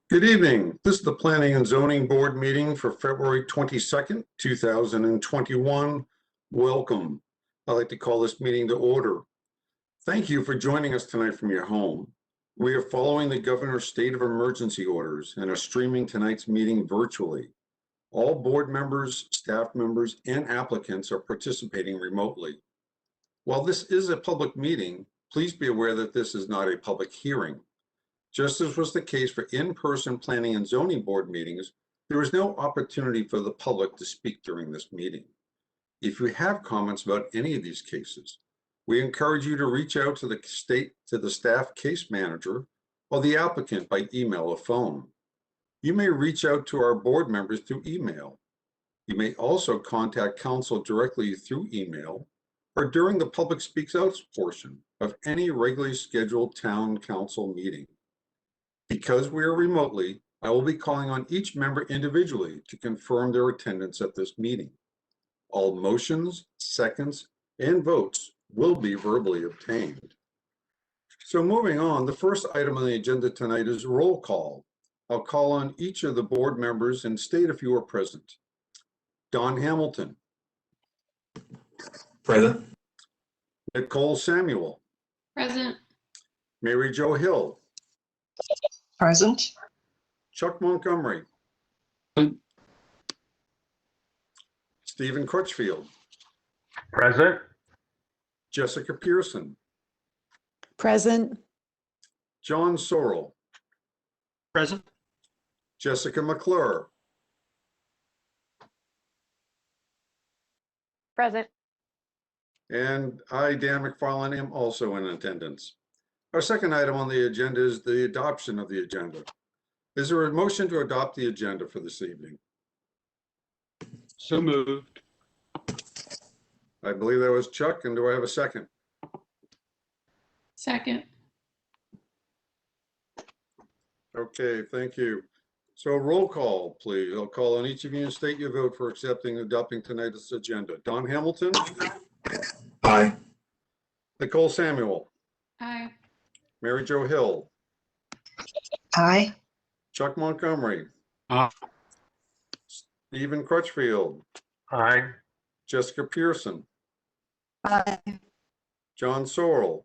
Good evening. This is the Planning and Zoning Board meeting for February 22nd, 2021. Welcome. I'd like to call this meeting to order. Thank you for joining us tonight from your home. We are following the governor's state of emergency orders and are streaming tonight's meeting virtually. All board members, staff members, and applicants are participating remotely. While this is a public meeting, please be aware that this is not a public hearing. Just as was the case for in-person planning and zoning board meetings, there is no opportunity for the public to speak during this meeting. If you have comments about any of these cases, we encourage you to reach out to the staff case manager or the applicant by email or phone. You may reach out to our board members through email. You may also contact counsel directly through email or during the public speaks out portion of any regularly scheduled town council meeting. Because we are remotely, I will be calling on each member individually to confirm their attendance at this meeting. All motions, seconds, and votes will be verbally obtained. So moving on, the first item on the agenda tonight is roll call. I'll call on each of the board members and state if you are present. Don Hamilton. Present. Nicole Samuel. Present. Mary Jo Hill. Present. Chuck Montgomery. Stephen Crutchfield. Present. Jessica Pearson. Present. John Sorrell. Present. Jessica McClure. Present. And I, Dan McFarland, am also in attendance. Our second item on the agenda is the adoption of the agenda. Is there a motion to adopt the agenda for this evening? So moved. I believe that was Chuck, and do I have a second? Second. Okay, thank you. So roll call, please. I'll call on each of you and state your vote for accepting and adopting tonight's agenda. Don Hamilton? Aye. Nicole Samuel? Aye. Mary Jo Hill? Aye. Chuck Montgomery? Aye. Stephen Crutchfield? Aye. Jessica Pearson? Aye. John Sorrell?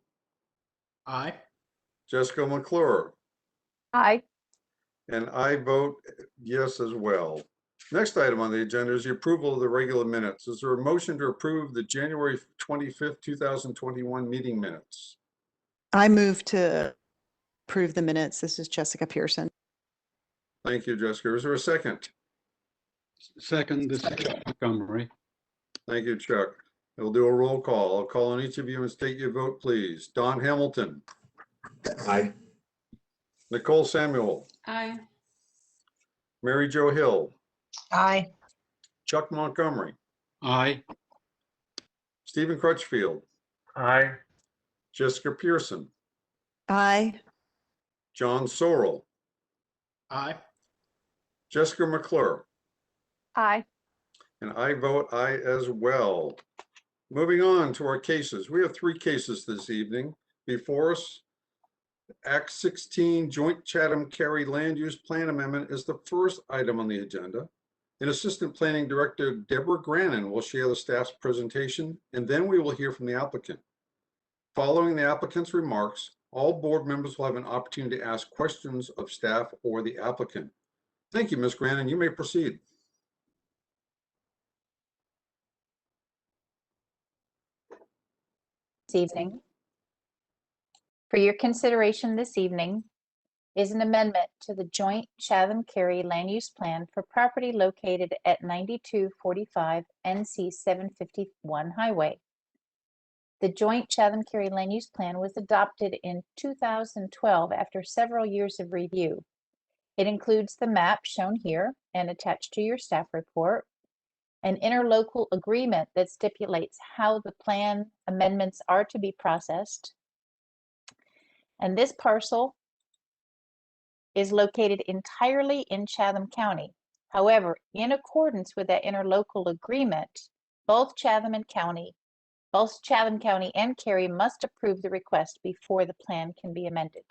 Aye. Jessica McClure? Aye. And I vote yes as well. Next item on the agenda is the approval of the regular minutes. Is there a motion to approve the January 25th, 2021 meeting minutes? I move to approve the minutes. This is Jessica Pearson. Thank you, Jessica. Is there a second? Second, this is Montgomery. Thank you, Chuck. We'll do a roll call. I'll call on each of you and state your vote, please. Don Hamilton. Aye. Nicole Samuel. Aye. Mary Jo Hill. Aye. Chuck Montgomery. Aye. Stephen Crutchfield. Aye. Jessica Pearson. Aye. John Sorrell. Aye. Jessica McClure. Aye. And I vote aye as well. Moving on to our cases. We have three cases this evening before us. Act 16 Joint Chatham-Cary Land Use Plan Amendment is the first item on the agenda. And Assistant Planning Director Deborah Grannon will share the staff's presentation, and then we will hear from the applicant. Following the applicant's remarks, all board members will have an opportunity to ask questions of staff or the applicant. Thank you, Ms. Grannon. You may proceed. This evening. For your consideration this evening is an amendment to the joint Chatham-Cary land use plan for property located at 9245 NC 751 Highway. The joint Chatham-Cary land use plan was adopted in 2012 after several years of review. It includes the map shown here and attached to your staff report, an interlocal agreement that stipulates how the plan amendments are to be processed. And this parcel is located entirely in Chatham County. However, in accordance with that interlocal agreement, both Chatham County and Cary must approve the request before the plan can be amended.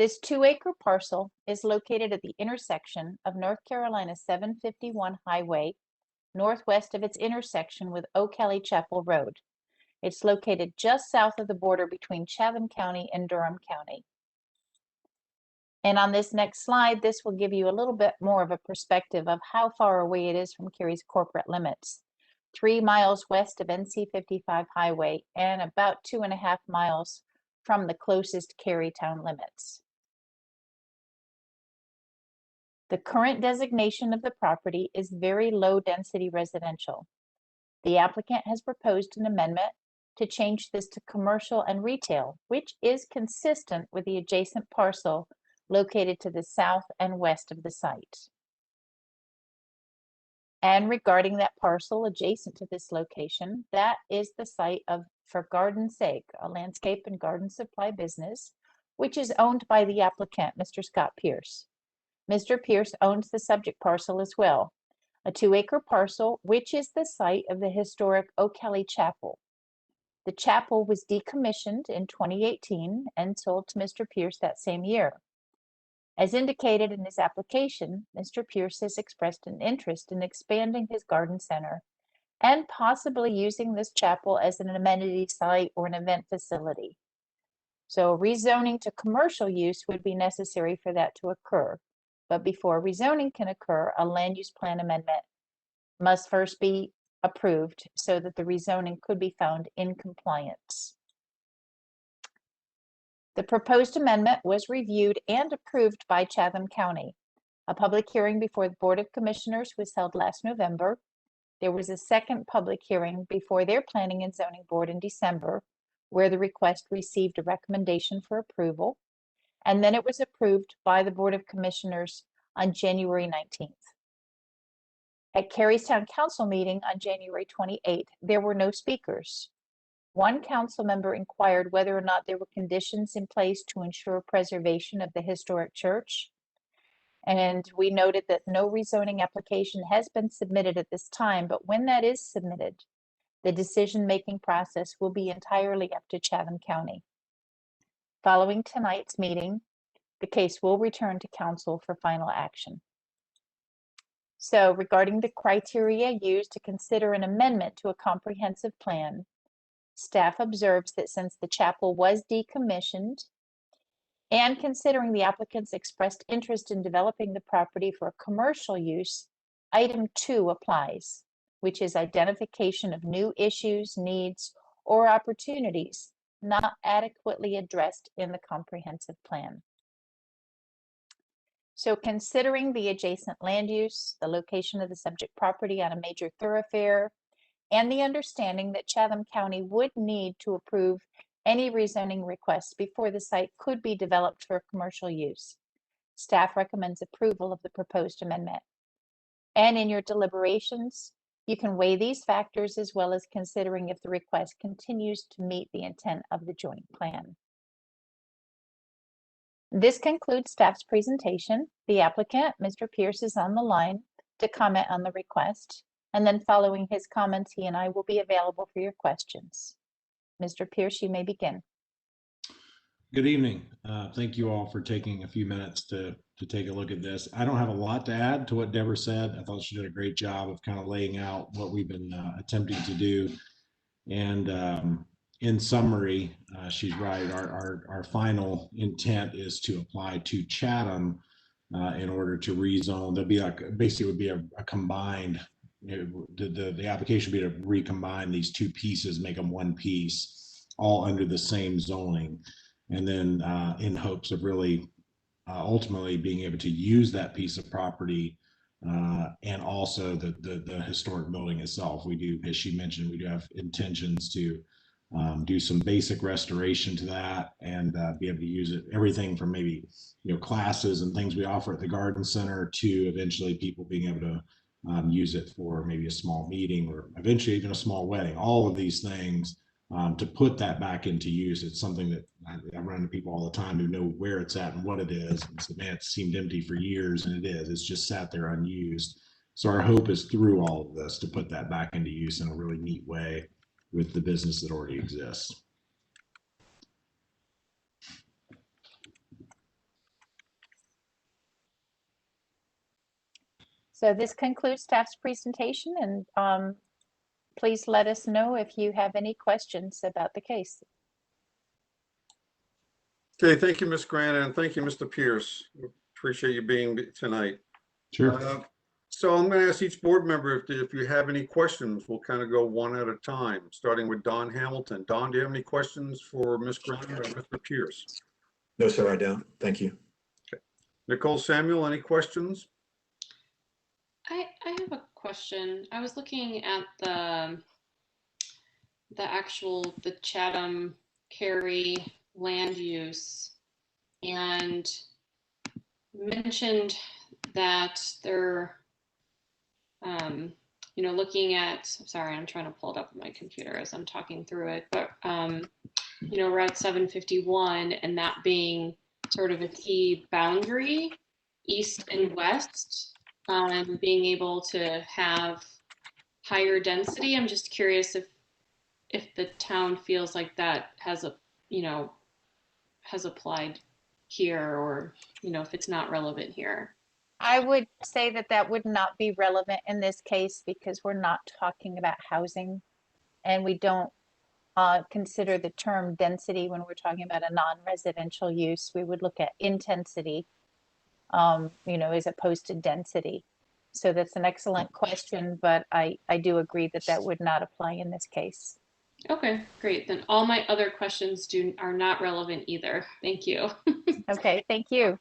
This 2-acre parcel is located at the intersection of North Carolina 751 Highway, northwest of its intersection with O'Kelly Chapel Road. It's located just south of the border between Chatham County and Durham County. And on this next slide, this will give you a little bit more of a perspective of how far away it is from Cary's corporate limits. 3 miles west of NC 55 Highway and about 2.5 miles from the closest Cary town limits. The current designation of the property is very low density residential. The applicant has proposed an amendment to change this to commercial and retail, which is consistent with the adjacent parcel located to the south and west of the site. And regarding that parcel adjacent to this location, that is the site of For Garden's Sake, a landscape and garden supply business, which is owned by the applicant, Mr. Scott Pierce. Mr. Pierce owns the subject parcel as well, a 2-acre parcel, which is the site of the historic O'Kelly Chapel. The chapel was decommissioned in 2018 and sold to Mr. Pierce that same year. As indicated in his application, Mr. Pierce has expressed an interest in expanding his garden center and possibly using this chapel as an amenity site or an event facility. So rezoning to commercial use would be necessary for that to occur. But before rezoning can occur, a land use plan amendment must first be approved so that the rezoning could be found in compliance. The proposed amendment was reviewed and approved by Chatham County. A public hearing before the Board of Commissioners was held last November. There was a second public hearing before their Planning and Zoning Board in December, where the request received a recommendation for approval, and then it was approved by the Board of Commissioners on January 19th. At Cary's Town Council meeting on January 28th, there were no speakers. One council member inquired whether or not there were conditions in place to ensure preservation of the historic church. And we noted that no rezoning application has been submitted at this time, but when that is submitted, the decision-making process will be entirely up to Chatham County. Following tonight's meeting, the case will return to council for final action. So regarding the criteria used to consider an amendment to a comprehensive plan, staff observes that since the chapel was decommissioned and considering the applicant's expressed interest in developing the property for a commercial use, item 2 applies, which is identification of new issues, needs, or opportunities not adequately addressed in the comprehensive plan. So considering the adjacent land use, the location of the subject property on a major thoroughfare, and the understanding that Chatham County would need to approve any rezoning requests before the site could be developed for commercial use, staff recommends approval of the proposed amendment. And in your deliberations, you can weigh these factors as well as considering if the request continues to meet the intent of the joint plan. This concludes staff's presentation. The applicant, Mr. Pierce, is on the line to comment on the request. And then following his comments, he and I will be available for your questions. Mr. Pierce, you may begin. Good evening. Thank you all for taking a few minutes to take a look at this. I don't have a lot to add to what Deborah said. I thought she did a great job of kind of laying out what we've been attempting to do. And in summary, she's right. Our final intent is to apply to Chatham in order to rezone. There'll be like basically would be a combined. The application would be to recombine these two pieces, make them one piece, all under the same zoning, and then in hopes of really ultimately being able to use that piece of property and also the historic building itself. We do, as she mentioned, we do have intentions to do some basic restoration to that and be able to use it, everything from maybe classes and things we offer at the garden center to eventually people being able to use it for maybe a small meeting or eventually even a small wedding. All of these things to put that back into use. It's something that I run into people all the time who know where it's at and what it is. And so, man, it seemed empty for years, and it is. It's just sat there unused. So our hope is through all of this to put that back into use in a really neat way with the business that already exists. So this concludes staff's presentation, and please let us know if you have any questions about the case. Okay, thank you, Ms. Grant, and thank you, Mr. Pierce. Appreciate you being tonight. Sure. So I'm going to ask each board member if you have any questions. We'll kind of go one at a time, starting with Don Hamilton. Don, do you have any questions for Ms. Grant or Mr. Pierce? No, sir, I don't. Thank you. Nicole Samuel, any questions? I have a question. I was looking at the Chatham Cary land use and mentioned that they're looking at, sorry, I'm trying to pull it up on my computer as I'm talking through it, but Route 751 and that being sort of a key boundary east and west, being able to have higher density. I'm just curious if the town feels like that has applied here, or if it's not relevant here. I would say that that would not be relevant in this case because we're not talking about housing, and we don't consider the term density when we're talking about a non-residential use. We would look at intensity, as opposed to density. So that's an excellent question, but I do agree that that would not apply in this case. Okay, great. Then all my other questions are not relevant either. Thank you. Okay, thank you.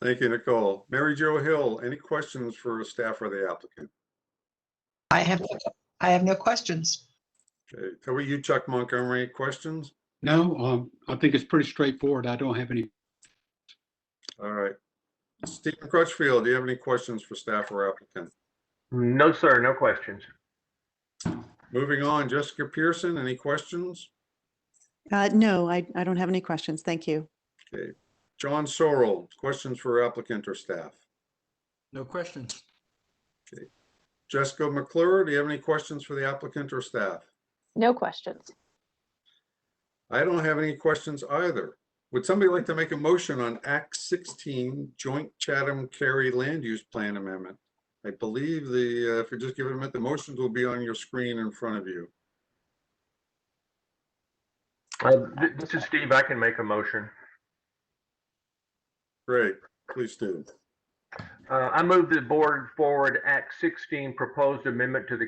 Thank you, Nicole. Mary Jo Hill, any questions for staff or the applicant? I have no questions. Okay, how about you, Chuck Montgomery, questions? No, I think it's pretty straightforward. I don't have any. All right. Stephen Crutchfield, do you have any questions for staff or applicant? No, sir, no questions. Moving on, Jessica Pearson, any questions? No, I don't have any questions. Thank you. Okay. John Sorrell, questions for applicant or staff? No questions. Okay. Jessica McClure, do you have any questions for the applicant or staff? No questions. I don't have any questions either. Would somebody like to make a motion on Act 16 Joint Chatham-Cary Land Use Plan Amendment? I believe if you just give it a minute, the motions will be on your screen in front of you. This is Steve. I can make a motion. Great, please do. I move the board forward Act 16 proposed amendment to the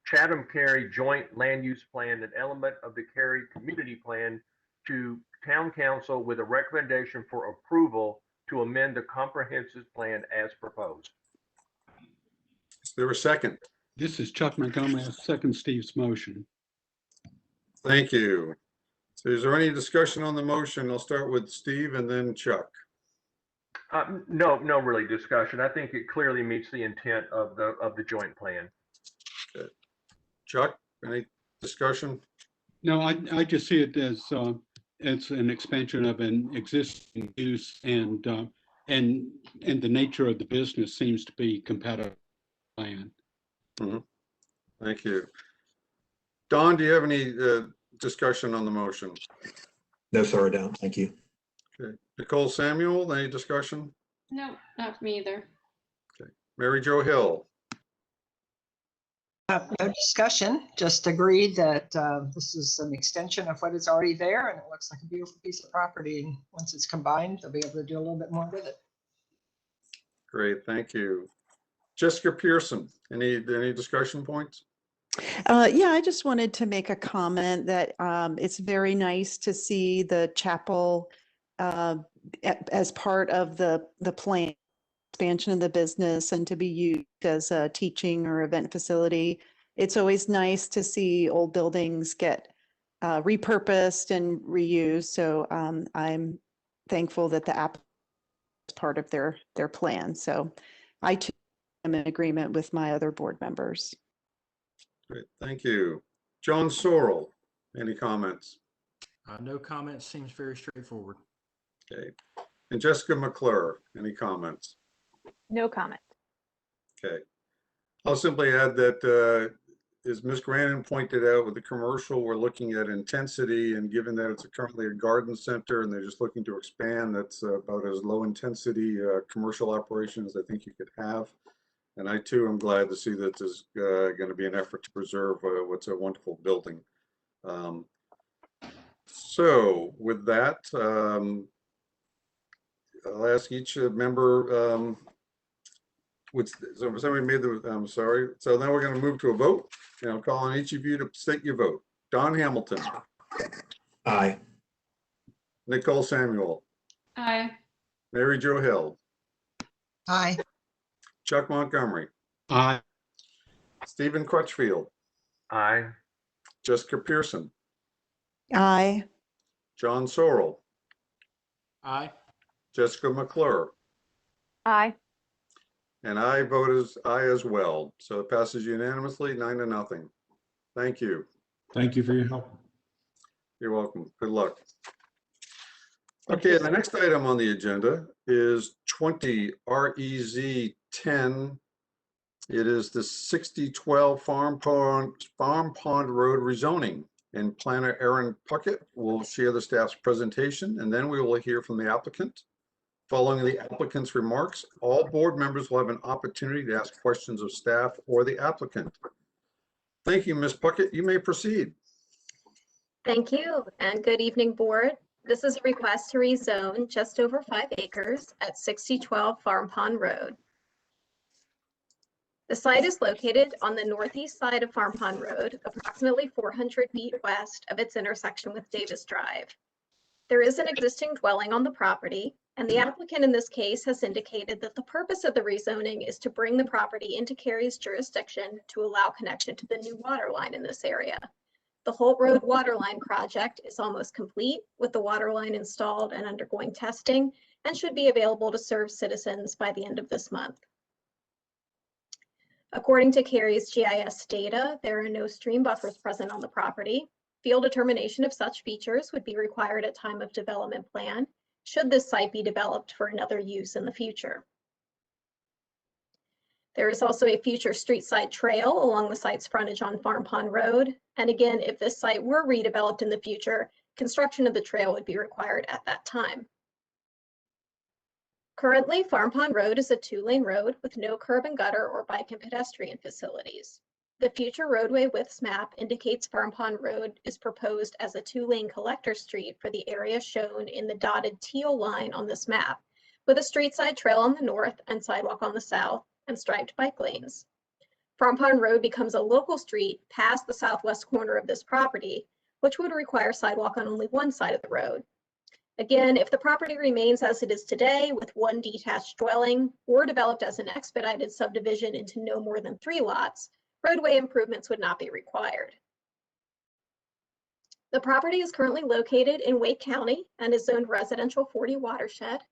Chatham-Cary Joint Land Use Plan, an element of the Cary Community Plan, to Town Council with a recommendation for approval to amend the comprehensive plan as proposed. Is there a second? This is Chuck Montgomery. I second Steve's motion. Thank you. So is there any discussion on the motion? I'll start with Steve and then Chuck. No really discussion. I think it clearly meets the intent of the joint plan. Okay. Chuck, any discussion? No, I just see it as it's an expansion of an existing use, and the nature of the business seems to be compatible. Plan. Thank you. Don, do you have any discussion on the motion? No, sir, I don't. Thank you. Okay. Nicole Samuel, any discussion? No, not for me either. Okay. Mary Jo Hill. No discussion, just agreed that this is an extension of what is already there, and it looks like a beautiful piece of property. And once it's combined, they'll be able to do a little bit more with it. Great, thank you. Jessica Pearson, any discussion points? Yeah, I just wanted to make a comment that it's very nice to see the chapel as part of the plan, expansion of the business, and to be used as a teaching or event facility. It's always nice to see old buildings get repurposed and reused. So I'm thankful that the app is part of their plan. So I too am in agreement with my other board members. Great, thank you. John Sorrell, any comments? No comments. Seems very straightforward. Okay. And Jessica McClure, any comments? No comment. Okay. I'll simply add that as Ms. Grannon pointed out, with the commercial, we're looking at intensity, and given that it's currently a garden center and they're just looking to expand, that's about as low intensity commercial operation as I think you could have. And I too am glad to see that there's going to be an effort to preserve what's a wonderful building. So with that, I'll ask each member, so somebody made the, I'm sorry. So now we're going to move to a vote, and I'll call on each of you to state your vote. Don Hamilton, Aye. Nicole Samuel, Aye. Mary Jo Hill, Aye. Chuck Montgomery, Aye. Stephen Crutchfield, Aye. Jessica Pearson, Aye. John Sorrell, Aye. Jessica McClure, Aye. and I vote as aye as well. So it passes unanimously, 9-0. Thank you. Thank you for your help. You're welcome. Good luck. Okay, the next item on the agenda is 20 REZ 10. It is the 6012 Farm Pond Road rezoning, and planner Aaron Puckett will share the staff's presentation, and then we will hear from the applicant. Following the applicant's remarks, all board members will have an opportunity to ask questions of staff or the applicant. Thank you, Ms. Puckett. You may proceed. Thank you, and good evening, board. This is a request to rezone just over 5 acres at 6012 Farm Pond Road. The site is located on the northeast side of Farm Pond Road, approximately 400 feet west of its intersection with Davis Drive. There is an existing dwelling on the property, and the applicant in this case has indicated that the purpose of the rezoning is to bring the property into Cary's jurisdiction to allow connection to the new water line in this area. The Holt Road Waterline project is almost complete, with the water line installed and undergoing testing, and should be available to serve citizens by the end of this month. According to Cary's GIS data, there are no stream buffers present on the property. Field determination of such features would be required at time of development plan, should this site be developed for another use in the future. There is also a future street side trail along the site's frontage on Farm Pond Road. And again, if this site were redeveloped in the future, construction of the trail would be required at that time. Currently, Farm Pond Road is a 2-lane road with no curb and gutter or bike and pedestrian facilities. The future roadway widths map indicates Farm Pond Road is proposed as a 2-lane collector street for the area shown in the dotted teal line on this map, with a street side trail on the north and sidewalk on the south, and striped bike lanes. Farm Pond Road becomes a local street past the southwest corner of this property, which would require sidewalk on only one side of the road. Again, if the property remains as it is today with one detached dwelling or developed as an expedited subdivision into no more than 3 lots, roadway improvements would not be required. The property is currently located in Wake County and is zoned residential 40 watershed.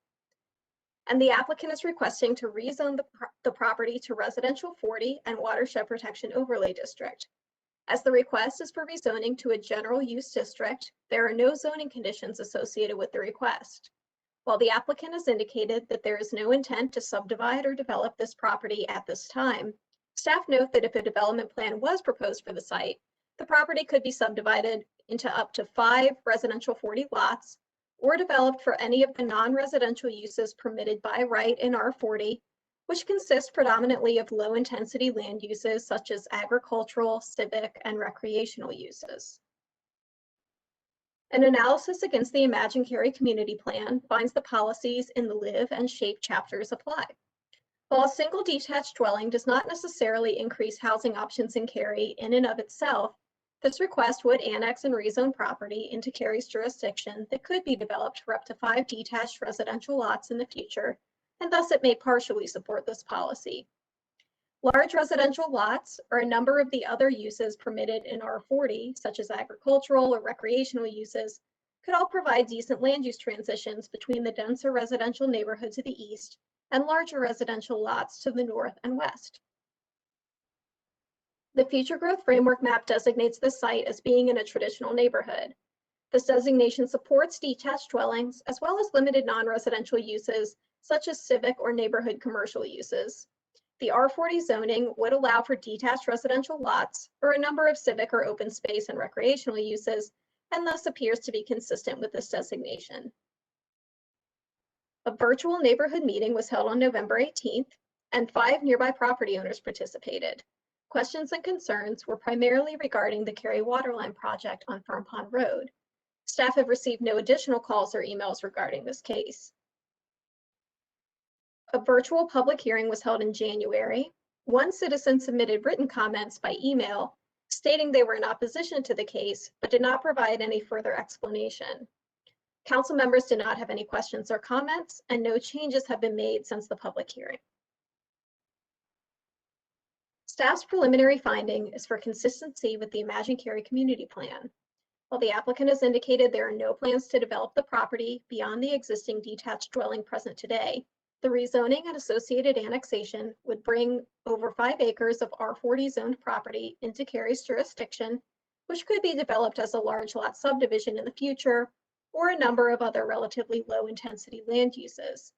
And the applicant is requesting to rezone the property to residential 40 and watershed protection overlay district. As the request is for rezoning to a general use district, there are no zoning conditions associated with the request. While the applicant has indicated that there is no intent to subdivide or develop this property at this time, staff note that if a development plan was proposed for the site, the property could be subdivided into up to 5 residential 40 lots or developed for any of the non-residential uses permitted by right in R40, which consist predominantly of low-intensity land uses such as agricultural, civic, and recreational uses. An analysis against the Imagine Cary Community Plan finds the policies in the Live and Shape chapters apply. While a single detached dwelling does not necessarily increase housing options in Cary in and of itself, this request would annex and rezone property into Cary's jurisdiction that could be developed for up to 5 detached residential lots in the future, and thus it may partially support this policy. Large residential lots or a number of the other uses permitted in R40, such as agricultural or recreational uses, could all provide decent land use transitions between the denser residential neighborhood to the east and larger residential lots to the north and west. The Future Growth Framework map designates this site as being in a traditional neighborhood. This designation supports detached dwellings as well as limited non-residential uses such as civic or neighborhood commercial uses. The R40 zoning would allow for detached residential lots or a number of civic or open space and recreational uses, and thus appears to be consistent with this designation. A virtual neighborhood meeting was held on November 18th, and 5 nearby property owners participated. Questions and concerns were primarily regarding the Cary Waterline project on Firm Pond Road. Staff have received no additional calls or emails regarding this case. A virtual public hearing was held in January. One citizen submitted written comments by email stating they were in opposition to the case, but did not provide any further explanation. Council members did not have any questions or comments, and no changes have been made since the public hearing. Staff's preliminary finding is for consistency with the Imagine Cary Community Plan. While the applicant has indicated there are no plans to develop the property beyond the existing detached dwelling present today, the rezoning and associated annexation would bring over 5 acres of R40 zoned property into Cary's jurisdiction, which could be developed as a large lot subdivision in the future, or a number of other relatively low intensity land uses.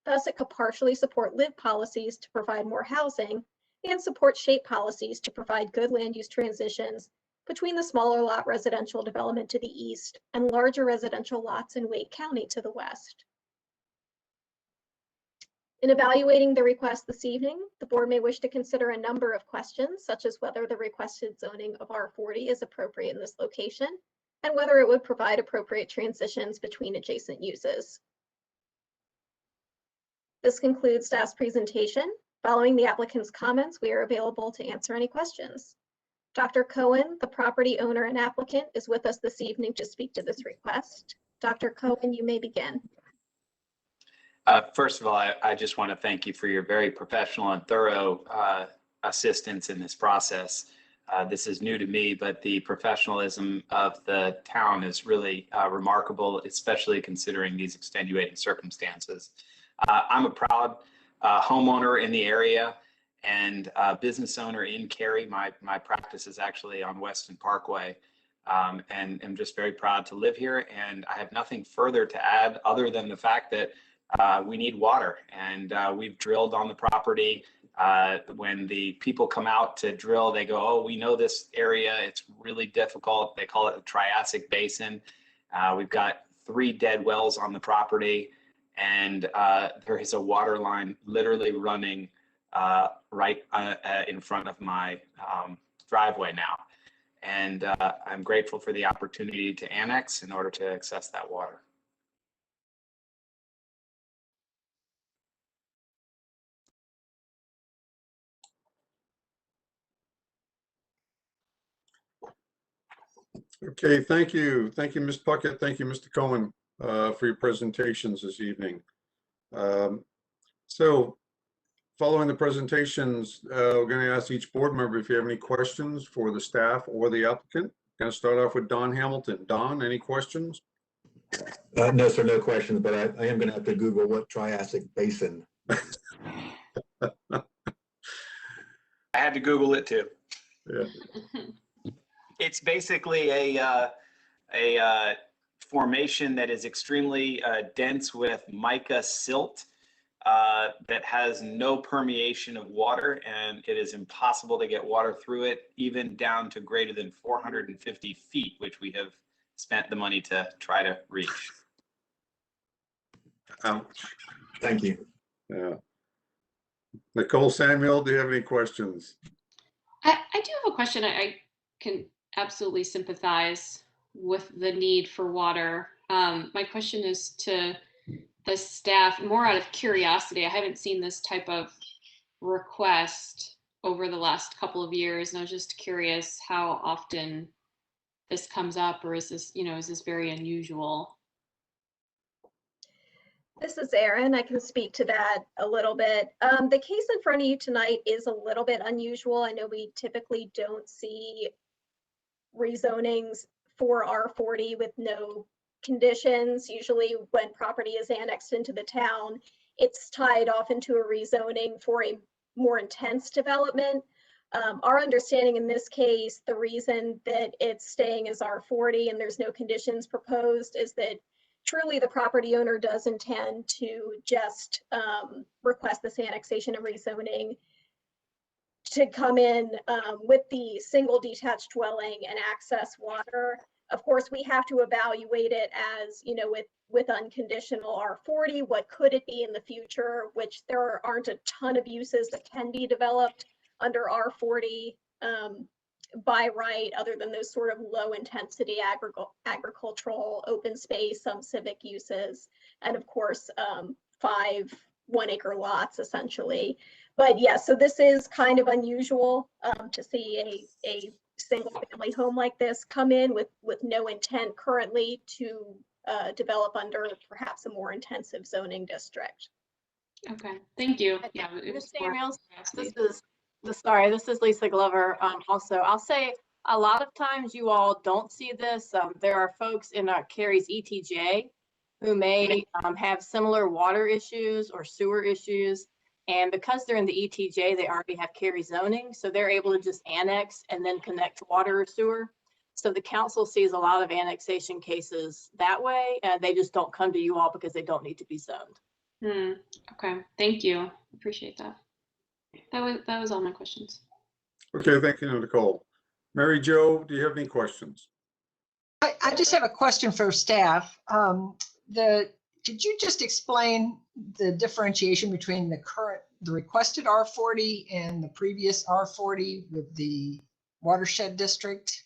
Thus, it could partially support LIV policies to provide more housing and support SHAPE policies to provide good land use transitions between the smaller lot residential development to the east and larger residential lots in Wake County to the west. In evaluating the request this evening, the board may wish to consider a number of questions, such as whether the requested zoning of R40 is appropriate in this location, and whether it would provide appropriate transitions between adjacent uses. This concludes staff's presentation. Following the applicant's comments, we are available to answer any questions. Dr. Cohen, the property owner and applicant, is with us this evening to speak to this request. Dr. Cohen, you may begin. First of all, I just want to thank you for your very professional and thorough assistance in this process. This is new to me, but the professionalism of the town is really remarkable, especially considering these extenuating circumstances. I'm a proud homeowner in the area and business owner in Cary. My practice is actually on Weston Parkway, and I'm just very proud to live here. And I have nothing further to add other than the fact that we need water, and we've drilled on the property. When the people come out to drill, they go, "Oh, we know this area. It's really difficult." They call it the Triassic Basin. We've got 3 dead wells on the property, and there is a water line literally running right in front of my driveway now. And I'm grateful for the opportunity to annex in order to access that water. Okay, thank you. Thank you, Ms. Puckett. Thank you, Mr. Cohen, for your presentations this evening. So following the presentations, we're going to ask each board member if you have any questions for the staff or the applicant. Going to start off with Don Hamilton. Don, any questions? No, sir, no questions, but I am going to have to Google what Triassic Basin. I had to Google it too. Yeah. It's basically a formation that is extremely dense with mica silt that has no permeation of water, and it is impossible to get water through it, even down to greater than 450 feet, which we have spent the money to try to reach. Thank you. Yeah. Nicole Samuel, do you have any questions? I do have a question. I can absolutely sympathize with the need for water. My question is to the staff, more out of curiosity. I haven't seen this type of request over the last couple of years, and I was just curious how often this comes up, or is this, is this very unusual? This is Erin. I can speak to that a little bit. The case in front of you tonight is a little bit unusual. I know we typically don't see rezonings for R40 with no conditions. Usually when property is annexed into the town, it's tied off into a rezoning for a more intense development. Our understanding in this case, the reason that it's staying as R40 and there's no conditions proposed is that truly the property owner does intend to just request this annexation and rezoning to come in with the single detached dwelling and access water. Of course, we have to evaluate it as, you know, with unconditional R40, what could it be in the future, which there aren't a ton of uses that can be developed under R40 by right, other than those sort of low intensity agricultural, open space, some civic uses, and of course, 5 1-acre lots essentially. But yeah, so this is kind of unusual to see a single family home like this come in with no intent currently to develop under perhaps a more intensive zoning district. Okay, thank you. Yeah, it Ms. was more Samuels, curiosity. this is Lisa Glover. Also, I'll say a lot of times you all don't see this. There are folks in Cary's ETJ who may have similar water issues or sewer issues. And because they're in the ETJ, they already have Cary zoning. So they're able to just annex and then connect to water or sewer. So the council sees a lot of annexation cases that way, and they just don't come to you all because they don't need to be zoned. Okay, thank you. Appreciate that. That was all my questions. Okay, thank you, Nicole. Mary Jo, do you have any questions? I just have a question for staff. Could you just explain the differentiation between the requested R40 and the previous R40 with the watershed district?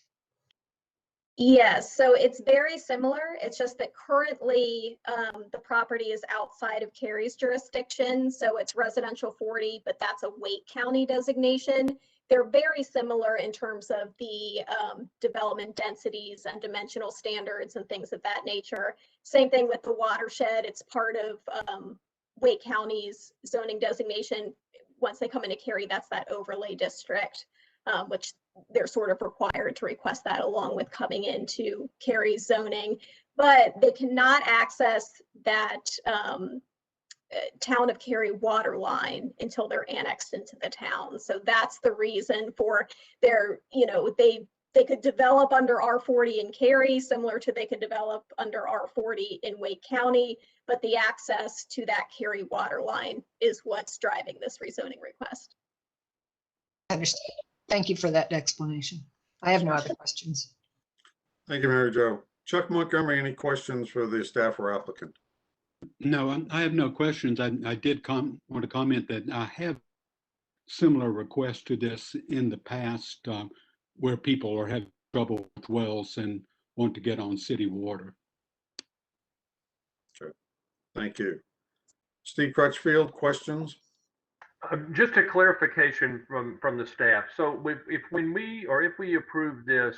Yes, so it's very similar. It's just that currently the property is outside of Cary's jurisdiction. So it's residential 40, but that's a Wake County designation. They're very similar in terms of the development densities and dimensional standards and things of that nature. Same thing with the watershed. It's part of Wake County's zoning designation. Once they come into Cary, that's that overlay district, which they're sort of required to request that along with coming into Cary's zoning, but they cannot access that town of Cary water line until they're annexed into the town. So that's the reason for their, you know, they could develop under R40 in Cary, similar to they could develop under R40 in Wake County, but the access to that Cary water line is what's driving this rezoning request. I understand. Thank you for that explanation. I have no other questions. Thank you, Mary Jo. Chuck Montgomery, any questions for the staff or applicant? No, I have no questions. I did want to comment that I have similar requests to this in the past where people are having trouble with wells and want to get on city water. Okay, thank you. Steve Crutchfield, questions? Just a clarification from the staff. So if we approve this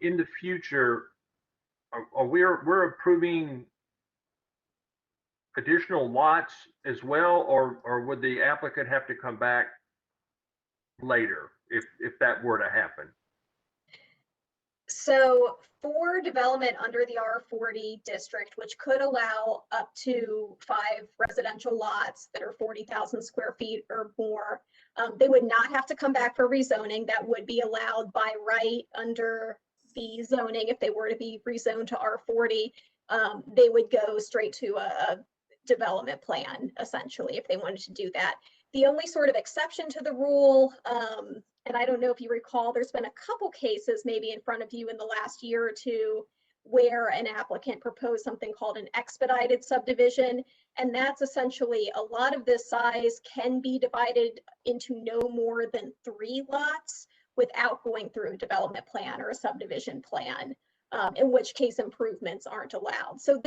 in the future, we're approving additional lots as well, or would the applicant have to come back later if that were to happen? So for development under the R40 district, which could allow up to 5 residential lots that are 40,000 square feet or more, they would not have to come back for rezoning. That would be allowed by right under the zoning. If they were to be rezoned to R40, they would go straight to a development plan, essentially, if they wanted to do that. The only sort of exception to the rule, and I don't know if you recall, there's been a couple cases maybe in front of you in the last year or two where an applicant proposed something called an expedited subdivision. And that's essentially a lot of this size can be divided into no more than 3 lots without going through a development plan or a subdivision plan, in which case improvements aren't allowed. So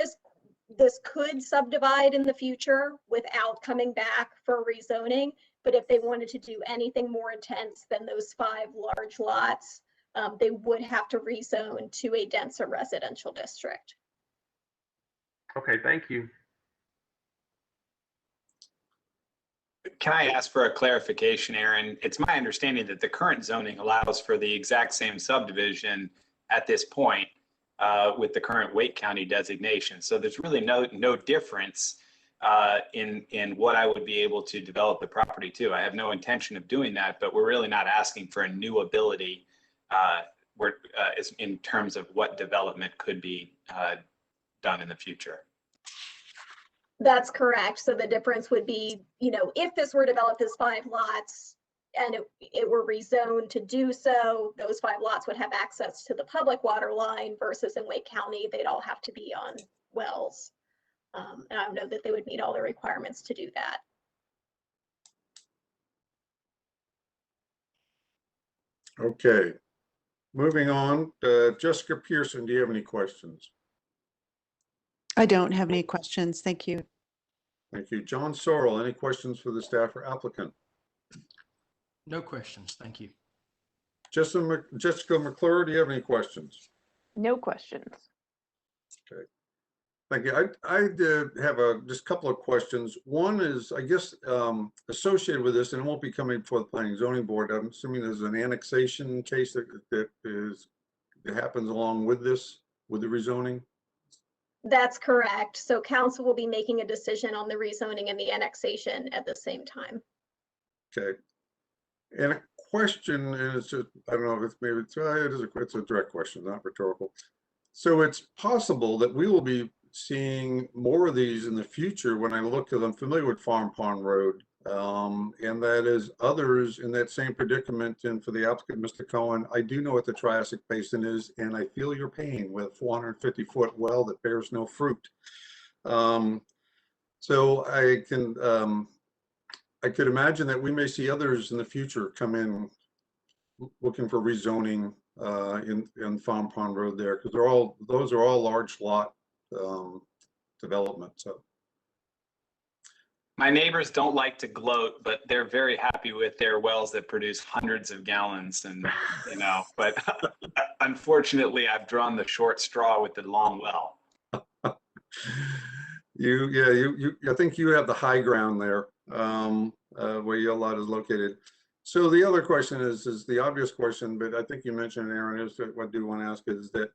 this could subdivide in the future without coming back for rezoning. But if they wanted to do anything more intense than those 5 large lots, they would have to rezone to a denser residential district. Okay, thank you. Can I ask for a clarification, Aaron? It's my understanding that the current zoning allows for the exact same subdivision at this point with the current Wake County designation. So there's really no difference in what I would be able to develop the property to. I have no intention of doing that, but we're really not asking for a new ability in terms of what development could be done in the future. That's correct. So the difference would be, you know, if this were developed as 5 lots, and it were rezoned to do so, those 5 lots would have access to the public water line versus in Wake County, they'd all have to be on wells. And I know that they would meet all the requirements to do that. Okay, moving on. Jessica Pearson, do you have any questions? I don't have any questions. Thank you. Thank you. John Sorrell, any questions for the staff or applicant? No questions. Thank you. Jessica McClure, do you have any questions? No questions. Okay. Thank you. I have just a couple of questions. One is, I guess, associated with this, and it won't be coming before the Planning and Zoning Board. I'm assuming there's an annexation case that happens along with this, with the rezoning. That's correct. So council will be making a decision on the rezoning and the annexation at the same time. Okay. And a question, and it's just, I don't know if it's it's a direct question, not rhetorical. So it's possible that we will be seeing more of these in the future. When I look at them, familiar with Farm Pond Road, and that is others in that same predicament. And for the applicant, Mr. Cohen, I do know what the Triassic Basin is, and I feel your pain with a 450-foot well that bears no fruit. So I could imagine that we may see others in the future come in looking for rezoning in Farm Pond Road there, because those are all large lot development. So My neighbors don't like to gloat, but they're very happy with their wells that produce hundreds of gallons, and but unfortunately I've drawn the short straw with the long well. I think you have the high ground there, where your lot is located. So the other question is the obvious question, but I think you mentioned, Aaron, is that what I do want to ask is that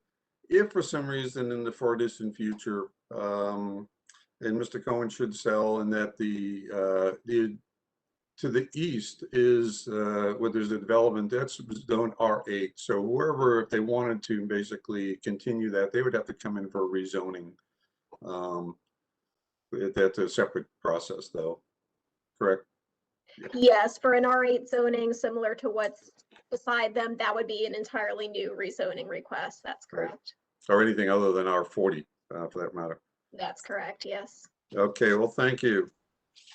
if for some reason in the far distant future, and Mr. Cohen should sell, and that the to the east is where there's a development that's zone R8. So wherever, if they wanted to basically continue that, they would have to come in for rezoning. That's a separate process, though. Correct? Yes, for an R8 zoning, similar to what's beside them, that would be an entirely new rezoning request. That's correct. Or anything other than R40, for that matter. That's correct, yes. Okay, well, thank you.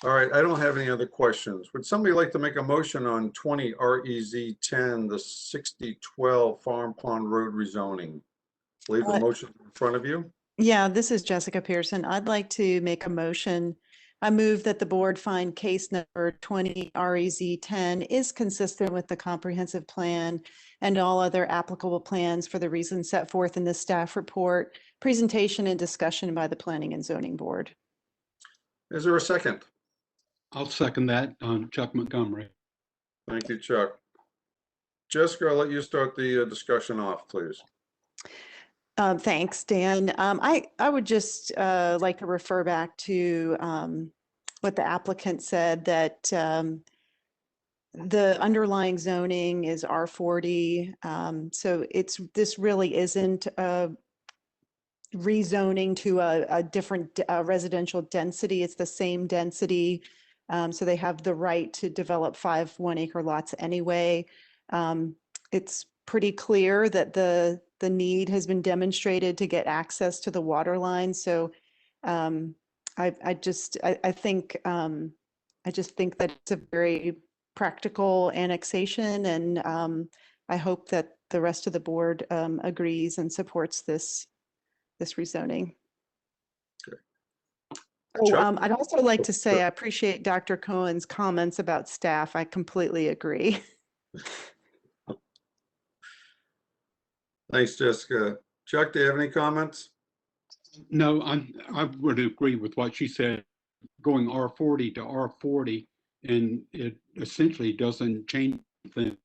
All right, I don't have any other questions. Would somebody like to make a motion on 20 REZ 10, the 6012 Farm Pond Road rezoning? Leave the motion in front of you. Yeah, this is Jessica Pearson. I'd like to make a motion. I move that the board find case number 20 REZ 10 is consistent with the comprehensive plan and all other applicable plans for the reasons set forth in the staff report, presentation and discussion by the Planning and Zoning Board. Is there a second? I'll second that. Chuck Montgomery. Thank you, Chuck. Jessica, I'll let you start the discussion off, please. Thanks, Dan. I would just like to refer back to what the applicant said, that the underlying zoning is R40. So this really isn't rezoning to a different residential density. It's the same density. So they have the right to develop 5 1-acre lots anyway. It's pretty clear that the need has been demonstrated to get access to the water line. So I just think that it's a very practical annexation, and I hope that the rest of the board agrees and supports this rezoning. Oh, I'd also like to say I appreciate Dr. Cohen's comments about staff. I completely agree. Thanks, Jessica. Chuck, do you have any comments? No, I would agree with what she said. Going R40 to R40, and it essentially doesn't change anything.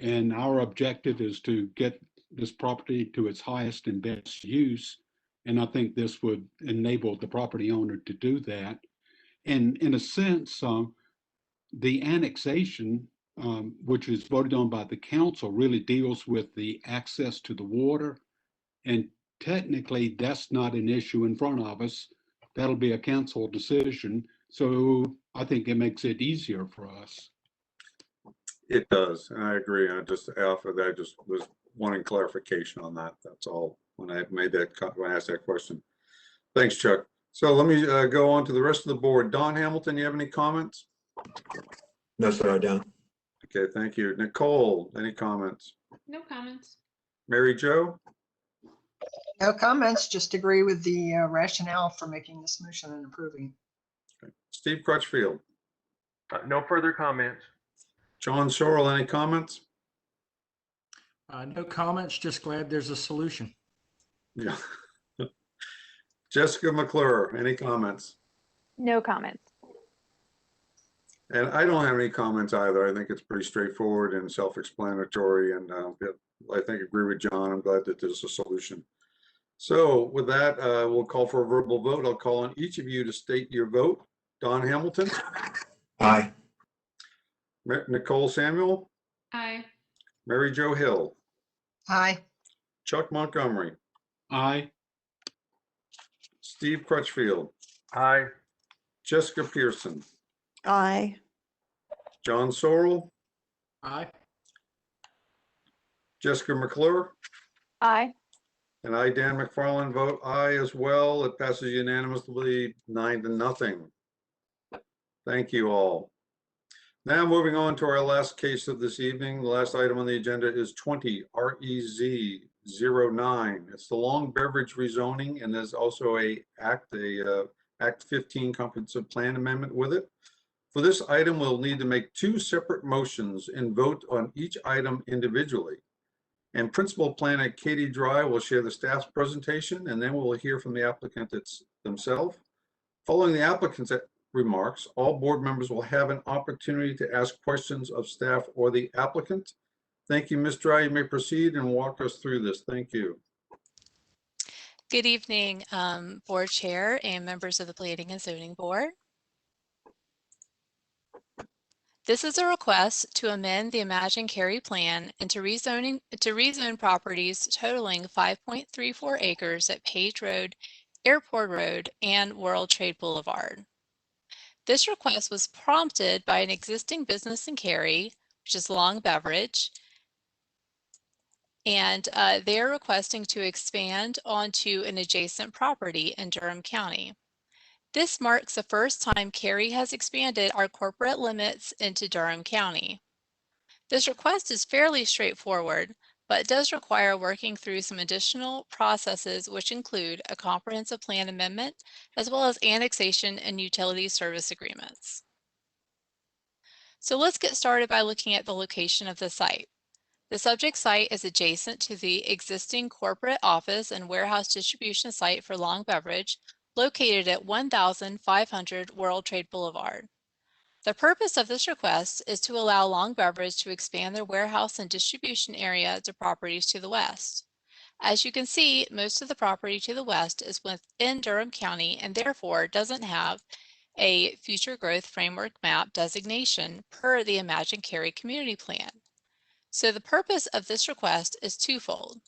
And our objective is to get this property to its highest and best use. And I think this would enable the property owner to do that. And in a sense, the annexation, which is voted on by the council, really deals with the access to the water. And technically, that's not an issue in front of us. That'll be a council decision. So I think it makes it easier for us. It does, and I agree. I just, Alpha, I just was wanting clarification on that. That's all, when I made that, when I asked that question. Thanks, Chuck. So let me go on to the rest of the board. Don Hamilton, you have any comments? No, sir, I don't. Okay, thank you. Nicole, any comments? No comments. Mary Jo? No comments, just agree with the rationale for making this motion and approving. Okay. Steve Crutchfield? No further comments. John Sorrell, any comments? No comments, just glad there's a solution. Yeah. Jessica McClure, any comments? No comments. And I don't have any comments either. I think it's pretty straightforward and self-explanatory, and I think agree with John. I'm glad that there's a solution. So with that, we'll call for a verbal vote. I'll call on each of you to state your vote. Don Hamilton? Aye. Nicole Samuel? Aye. Mary Jo Hill? Aye. Chuck Montgomery? Aye. Steve Crutchfield? Aye. Jessica Pearson? Aye. John Sorrell? Aye. Jessica McClure? Aye. And I, Dan McFarland, vote aye as well. It passes unanimously 9-0. Thank you all. Now moving on to our last case of this evening. The last item on the agenda is 20 REZ09. It's the long beverage rezoning, and there's also a Act 15 comprehensive plan amendment with it. For this item, we'll need to make two separate motions and vote on each item individually. And Principal Planner Katie Dry will share the staff's presentation, and then we'll hear from the applicant themselves. Following the applicant's remarks, all board members will have an opportunity to ask questions of staff or the applicant. Thank you, Ms. Dry. You may proceed and walk us through this. Thank you. Good evening, Board Chair and members of the Planning and Zoning Board. This is a request to amend the Imagine Cary plan and to rezone properties totaling 5.34 acres at Page Road, Airport Road, and World Trade Boulevard. This request was prompted by an existing business in Cary, which is Long Beverage, and they're requesting to expand onto an adjacent property in Durham County. This marks the first time Cary has expanded our corporate limits into Durham County. This request is fairly straightforward, but does require working through some additional processes, which include a comprehensive plan amendment, as well as annexation and utility service agreements. So let's get started by looking at the location of the site. The subject site is adjacent to the existing corporate office and warehouse distribution site for Long Beverage, located at 1500 World Trade Boulevard. The purpose of this request is to allow Long Beverage to expand their warehouse and distribution area to properties to the west. As you can see, most of the property to the west is within Durham County and therefore doesn't have a future growth framework map designation per the Imagine Cary Community Plan. So the purpose of this request is twofold: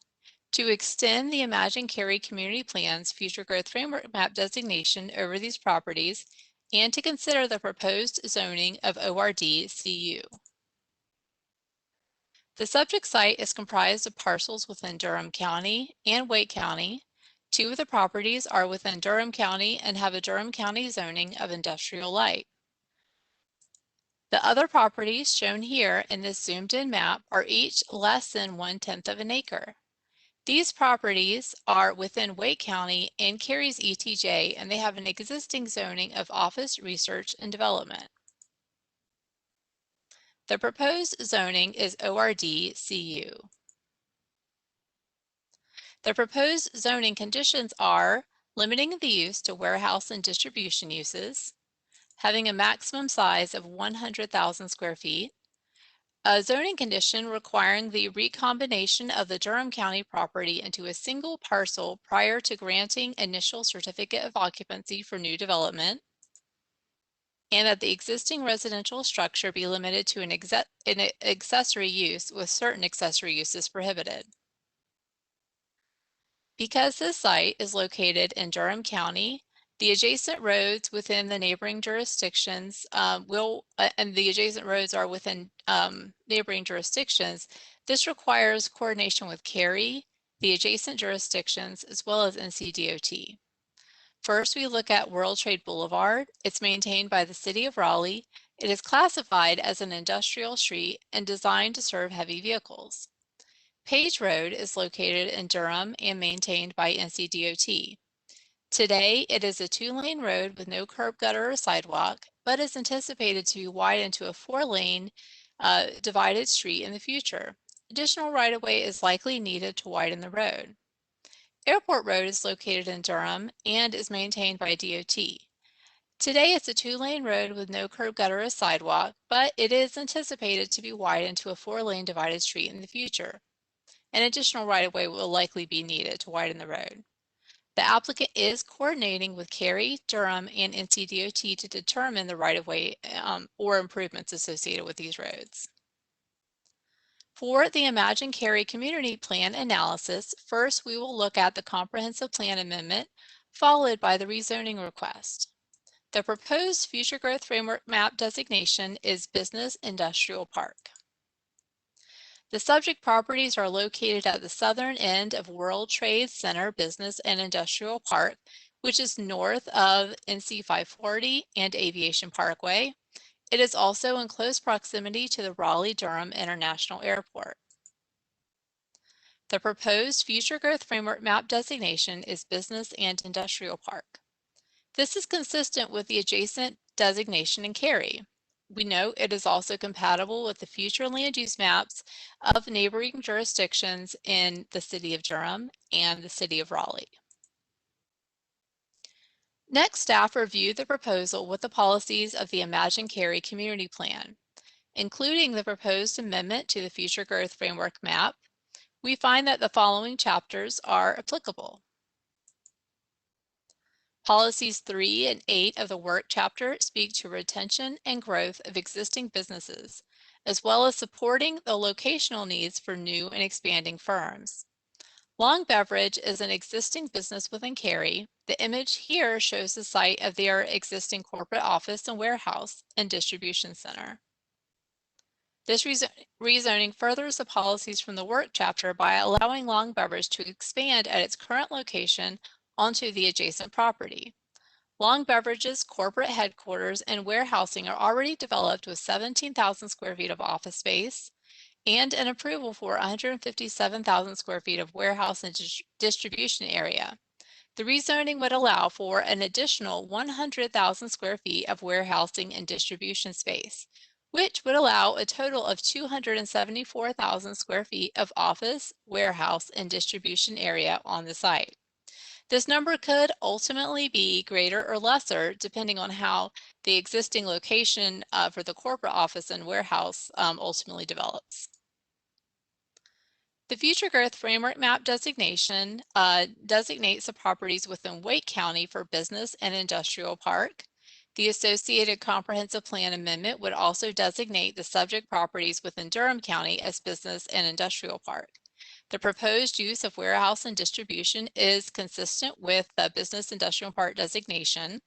to extend the Imagine Cary Community Plan's future growth framework map designation over these properties, and to consider the proposed zoning of ORD-CU. The subject site is comprised of parcels within Durham County and Wake County. Two of the properties are within Durham County and have a Durham County zoning of industrial light. The other properties shown here in this zoomed in map are each less than 1/10 of an acre. These properties are within Wake County and Cary's ETJ, and they have an existing zoning of office, research, and development. The proposed zoning is ORD-CU. The proposed zoning conditions are limiting the use to warehouse and distribution uses, having a maximum size of 100,000 square feet, a zoning condition requiring the recombination of the Durham County property into a single parcel prior to granting initial certificate of occupancy for new development, and that the existing residential structure be limited to an accessory use with certain accessory uses prohibited. Because this site is located in Durham County, The adjacent roads within the neighboring jurisdictions and the adjacent roads are within neighboring jurisdictions. This requires coordination with Cary, the adjacent jurisdictions, as well as NCDOT. First, we look at World Trade Boulevard. It's maintained by the City of Raleigh. It is classified as an industrial street and designed to serve heavy vehicles. Page Road is located in Durham and maintained by NCDOT. Today, it is a 2-lane road with no curb, gutter, or sidewalk, but is anticipated to be widened to a 4-lane divided street in the future. Additional right-of-way is likely needed to widen the road. Airport Road is located in Durham and is maintained by DOT. Today, it's a 2-lane road with no curb, gutter, or sidewalk, but it is anticipated to be widened to a 4-lane divided street in the future. An additional right-of-way will likely be needed to widen the road. The applicant is coordinating with Cary, Durham, and NCDOT to determine the right-of-way or improvements associated with these roads. For the Imagine Cary Community Plan analysis, first we will look at the Comprehensive Plan Amendment, followed by the rezoning request. The proposed Future Growth Framework Map designation is Business Industrial Park. The subject properties are located at the southern end of World Trade Center Business and Industrial Park, which is north of NC 540 and Aviation Parkway. It is also in close proximity to the Raleigh-Durham International Airport. The proposed Future Growth Framework Map designation is Business and Industrial Park. This is consistent with the adjacent designation in Cary. We note it is also compatible with the future land use maps of neighboring jurisdictions in the City of Durham and the City of Raleigh. Next, staff reviewed the proposal with the policies of the Imagine Cary Community Plan. Including the proposed amendment to the Future Growth Framework Map, we find that the following chapters are applicable. Policies 3 and 8 of the work chapter speak to retention and growth of existing businesses, as well as supporting the locational needs for new and expanding firms. Long Beverage is an existing business within Cary. The image here shows the site of their existing corporate office and warehouse and distribution center. This rezoning furthers the policies from the work chapter by allowing Long Beverage to expand at its current location onto the adjacent property. Long Beverage's corporate headquarters and warehousing are already developed with 17,000 square feet of office space and an approval for 157,000 square feet of warehouse and distribution area. The rezoning would allow for an additional 100,000 square feet of warehousing and distribution space, which would allow a total of 274,000 square feet of office, warehouse, and distribution area on the site. This number could ultimately be greater or lesser depending on how the existing location for the corporate office and warehouse ultimately develops. The Future Growth Framework Map designation designates the properties within Wake County for business and industrial park. The associated comprehensive plan amendment would also designate the subject properties within Durham County as business and industrial park. The proposed use of warehouse and distribution is consistent with the business industrial park designation.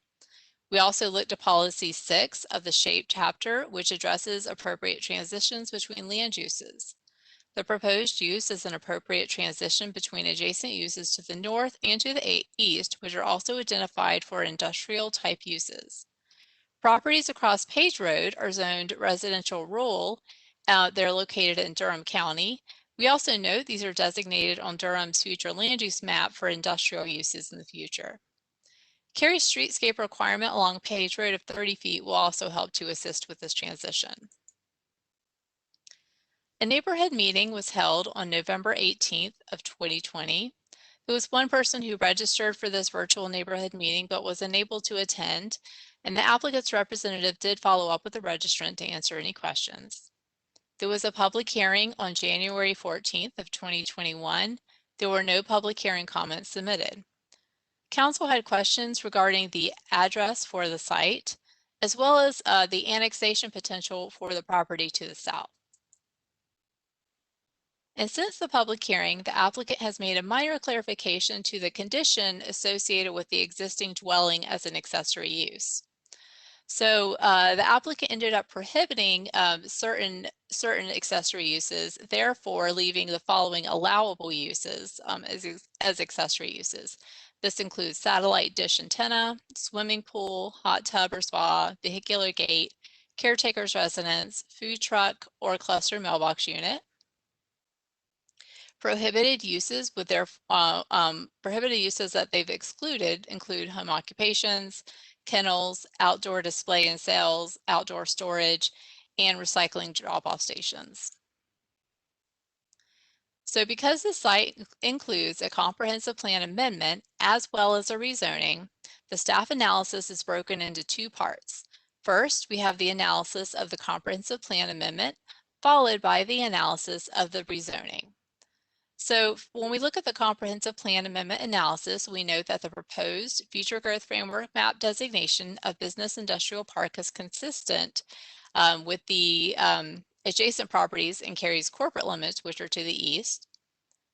We also looked at policy 6 of the SHAPE chapter, which addresses appropriate transitions between land uses. The proposed use is an appropriate transition between adjacent uses to the north and to the east, which are also identified for industrial type uses. Properties across Page Road are zoned residential rural. They're located in Durham County. We also note these are designated on Durham's future land use map for industrial uses in the future. Cary's streetscape requirement along Page Road of 30 feet will also help to assist with this transition. A neighborhood meeting was held on November 18th of 2020. There was one person who registered for this virtual neighborhood meeting but was unable to attend, and the applicant's representative did follow up with the registrant to answer any questions. There was a public hearing on January 14th of 2021. There were no public hearing comments submitted. Council had questions regarding the address for the site, as well as the annexation potential for the property to the south. And since the public hearing, the applicant has made a minor clarification to the condition associated with the existing dwelling as an accessory use. So the applicant ended up prohibiting certain accessory uses, therefore leaving the following allowable uses as accessory uses. This includes satellite dish antenna, swimming pool, hot tub or spa, vehicular gate, caretaker's residence, food truck or cluster mailbox unit. Prohibited uses with their prohibited uses that they've excluded include home occupations, kennels, outdoor display and sales, outdoor storage, and recycling drop-off stations. So because the site includes a comprehensive plan amendment as well as a rezoning, the staff analysis is broken into two parts. First, we have the analysis of the comprehensive plan amendment, followed by the analysis of the rezoning. So when we look at the comprehensive plan amendment analysis, we note that the proposed future growth framework map designation of business industrial park is consistent with the adjacent properties in Cary's corporate limits, which are to the east.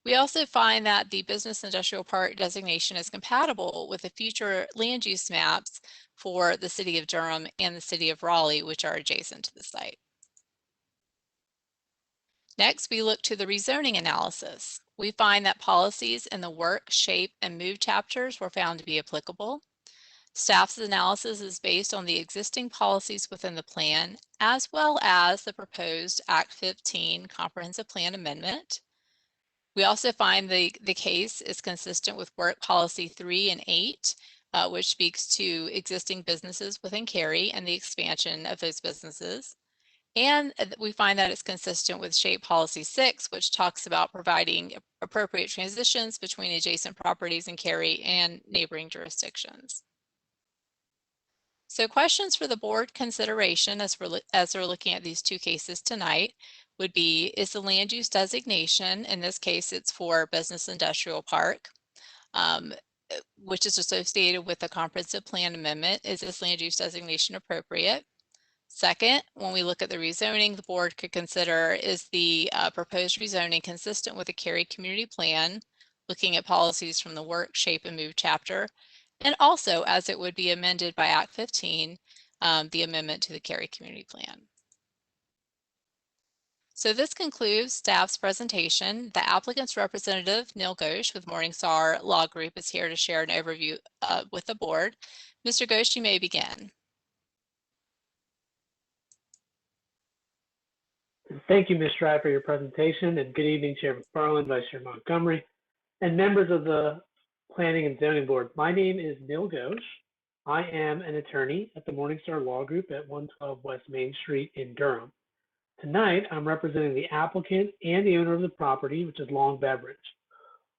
We also find that the business industrial park designation is compatible with the future land use maps for the city of Durham and the city of Raleigh, which are adjacent to the site. Next, we look to the rezoning analysis. We find that policies in the work, shape, and move chapters were found to be applicable. Staff's analysis is based on the existing policies within the plan, as well as the proposed Act 15 Comprehensive Plan Amendment. We also find the case is consistent with Work Policy 3 and 8, which speaks to existing businesses within Cary and the expansion of those businesses. And we find that it's consistent with Shape Policy 6, which talks about providing appropriate transitions between adjacent properties in Cary and neighboring jurisdictions. So questions for the board consideration as we're looking at these two cases tonight would be, is the land use designation, in this case it's for business industrial park, which is associated with the comprehensive plan amendment, is this land use designation appropriate? Second, when we look at the rezoning, the board could consider, is the proposed rezoning consistent with the Cary community plan, looking at policies from the work, shape, and move chapter, and also as it would be amended by Act 15, the amendment to the Cary community plan. So this concludes staff's presentation. The applicant's representative, Neil Ghosh with Morningstar Law Group, is here to share an overview with the board. Mr. Ghosh, you may begin. Thank you, Ms. Stride, for your presentation, and good evening, Chair McFarland, Vice Chair Montgomery, and members of the Planning and Zoning Board. My name is Neil Ghosh. I am an attorney at the Morningstar Law Group at 112 West Main Street in Durham. Tonight, I'm representing the applicant and the owner of the property, which is Long Beverage.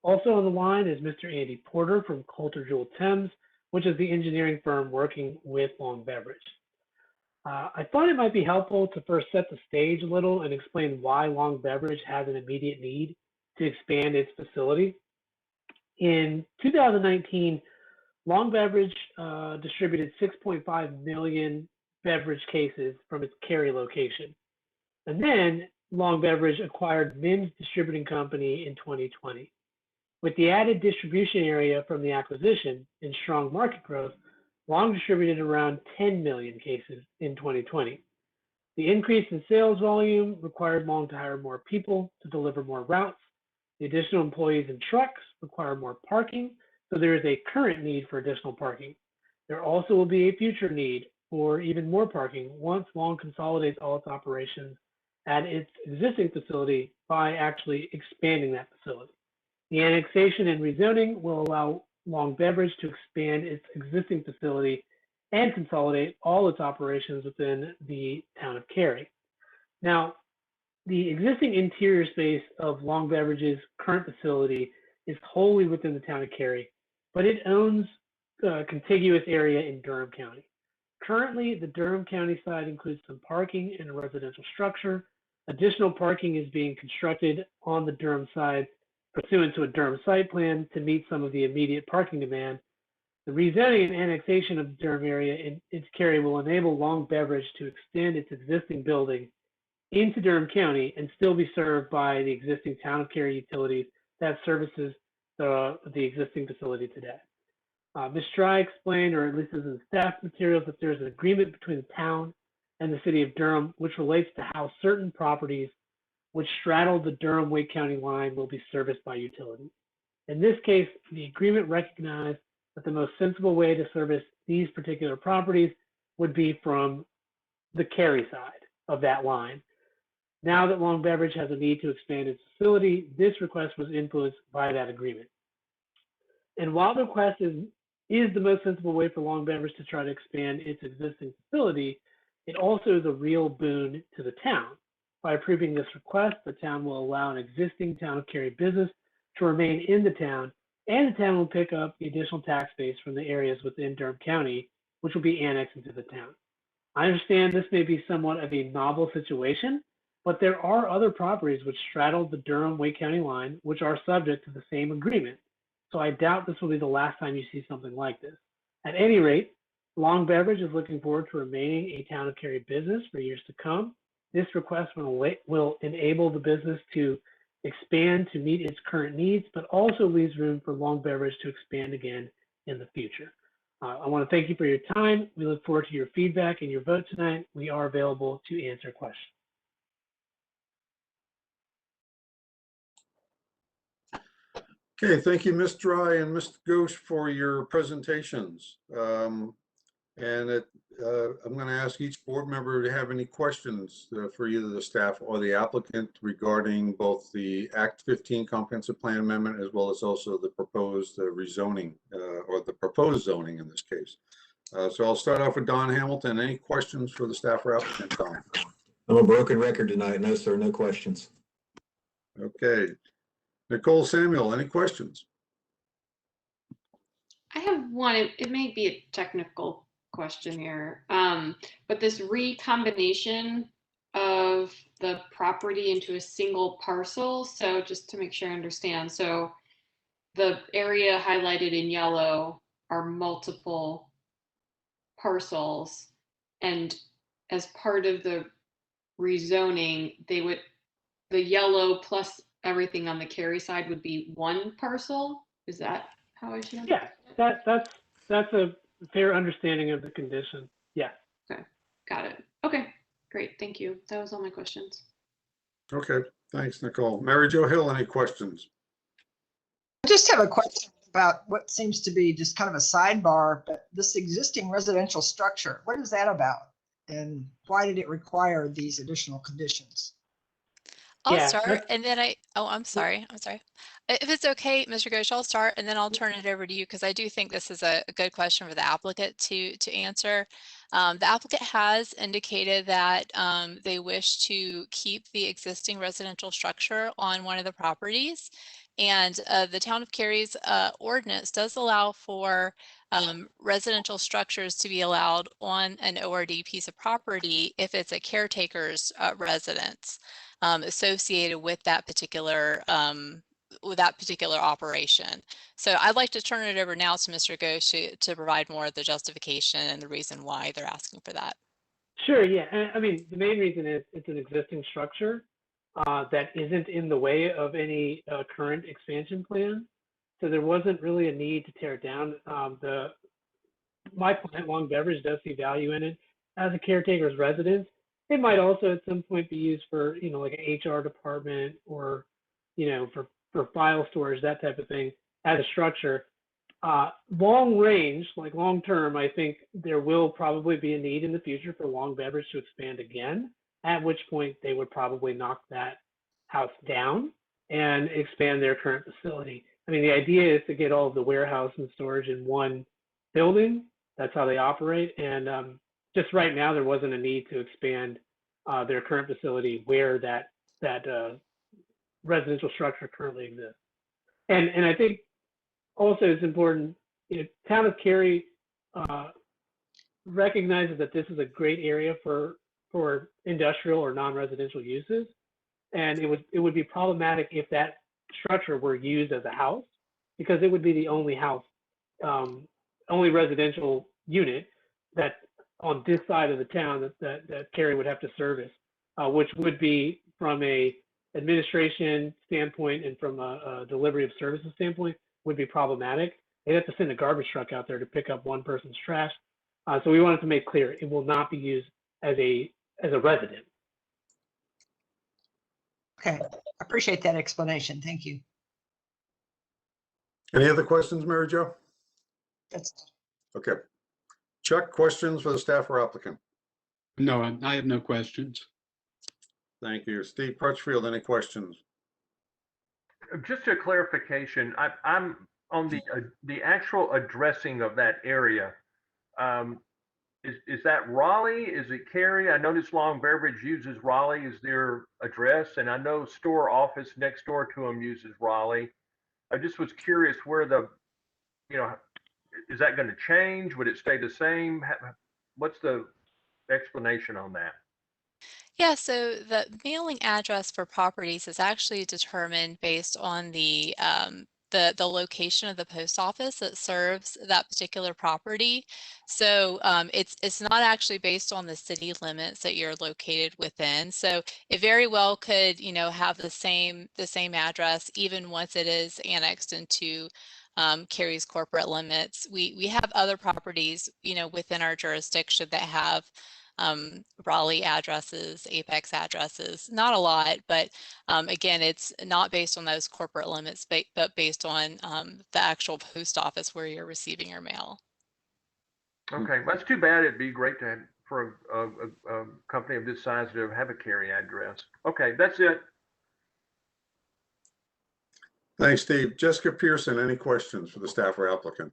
Also on the line is Mr. Andy Porter from Coulter Jewell Thames, which is the engineering firm working with Long Beverage. I thought it might be helpful to first set the stage a little and explain why Long Beverage has an immediate need to expand its facility. In 2019, Long Beverage distributed 6.5 million beverage cases from its Cary location. And then Long Beverage acquired Mims Distributing Company in 2020. With the added distribution area from the acquisition and strong market growth, Long distributed around 10 million cases in 2020. The increase in sales volume required Long to hire more people to deliver more routes. The additional employees and trucks require more parking, so there is a current need for additional parking. There also will be a future need for even more parking once Long consolidates all its operations at its existing facility by actually expanding that facility. The annexation and rezoning will allow Long Beverage to expand its existing facility and consolidate all its operations within the town of Cary. Now, the existing interior space of Long Beverage's current facility is wholly within the town of Cary, but it owns a contiguous area in Durham County. Currently, the Durham County side includes some parking and a residential structure. Additional parking is being constructed on the Durham side pursuant to a Durham site plan to meet some of the immediate parking demand. The rezoning and annexation of the Durham area into Cary will enable Long Beverage to extend its existing building into Durham County and still be served by the existing town of Cary utilities that services the existing facility today. Ms. Stry explained, or at least as in staff materials, that there's an agreement between the town and the city of Durham, which relates to how certain properties which straddle the Durham-Wake County line will be serviced by utilities. In this case, the agreement recognized that the most sensible way to service these particular properties would be from the Cary side of that line. Now that Long Beverage has a need to expand its facility, this request was influenced by that agreement. And while the request is the most sensible way for Long Beverage to try to expand its existing facility, it also is a real boon to the town. By approving this request, the town will allow an existing town of Cary business to remain in the town, and the town will pick up the additional tax base from the areas within Durham County, which will be annexed into the town. I understand this may be somewhat of a novel situation, but there are other properties which straddle the Durham-Wake County line, which are subject to the same agreement. So I doubt this will be the last time you see something like this. At any rate, Long Beverage is looking forward to remaining a town of Cary business for years to come. This request will enable the business to expand to meet its current needs, but also leaves room for Long Beverage to expand again in the future. I want to thank you for your time. We look forward to your feedback and your vote tonight. We are available to answer questions. Okay, thank you, Ms. Dry and Mr. Ghosh, for your presentations. I'm going to ask each board member to have any questions for either the staff or the applicant regarding both the Act 15 Comprehensive Plan Amendment as well as also the proposed rezoning or the proposed zoning in this case. So I'll start off with Don Hamilton. Any questions for the staff or applicant, Don? I'm a broken record tonight. No, sir, no questions. Okay. Nicole Samuel, any questions? I have one. It may be a technical question here, but this recombination of the property into a single parcel. So just to make sure I understand, so the area highlighted in yellow are multiple parcels, and as part of the rezoning, the yellow plus everything on the Cary side would be one parcel. Is that how I should? Yeah, that's a fair understanding of the condition. Yeah. Okay, got it. Okay, great. Thank you. That was all my questions. Okay, thanks, Nicole. Mary Jo Hill, any questions? I just have a question about what seems to be just kind of a sidebar, but this existing residential structure, what is that about? And why did it require these additional conditions? I'll start and then I'm sorry. If it's okay, Mr. Ghosh, I'll start and then I'll turn it over to you because I do think this is a good question for the applicant to answer. The applicant has indicated that they wish to keep the existing residential structure on one of the properties. And the town of Cary's ordinance does allow for residential structures to be allowed on an ORD piece of property if it's a caretaker's residence associated with that particular operation. So I'd like to turn it over now to Mr. Ghosh to provide more of the justification and the reason why they're asking for that. Sure, yeah. I mean, the main reason is it's an existing structure that isn't in the way of any current expansion plan. So there wasn't really a need to tear it down. My client, Long Beverage, does see value in it as a caretaker's residence. It might also at some point be used for, like an HR department or, for file storage, that type of thing as a structure. Long range, like long term, I think there will probably be a need in the future for Long Beverage to expand again, at which point they would probably knock that house down and expand their current facility. I mean, the idea is to get all of the warehouse and storage in one building. That's how they operate. And just right now, there wasn't a need to expand their current facility where that residential structure currently exists. And I think also it's important, town of Cary recognizes that this is a great area for industrial or non-residential uses. And it would be problematic if that structure were used as a house, because it would be the only house, only residential unit that on this side of the town that Cary would have to service which would be from a administration standpoint and from a delivery of services standpoint would be problematic. They'd have to send a garbage truck out there to pick up one person's trash. So we wanted to make clear it will not be used as a resident. Okay, I appreciate that explanation. Thank you. Any other questions, Mary Jo? That's Okay. Chuck, questions for the staff or applicant? No, I have no questions. Thank you. Steve Crutchfield, any questions? Just a clarification, I'm on the actual addressing of that area. Is that Raleigh? Is it Cary? I noticed Long Beverage uses Raleigh as their address, and I know store office next door to them uses Raleigh. I just was curious where is that going to change? Would it stay the same? What's the explanation on that? Yeah, so the mailing address for properties is actually determined based on the location of the post office that serves that particular property. So it's not actually based on the city limits that you're located within. So it very well could, have the same address even once it is annexed into Cary's corporate limits. We have other properties, within our jurisdiction that have Raleigh addresses, Apex addresses, not a lot, but again, it's not based on those corporate limits, but based on the actual post office where you're receiving your mail. Okay, that's too bad. It'd be great for a company of this size to have a Cary address. Okay, that's it. Thanks, Steve. Jessica Pearson, any questions for the staff or applicant?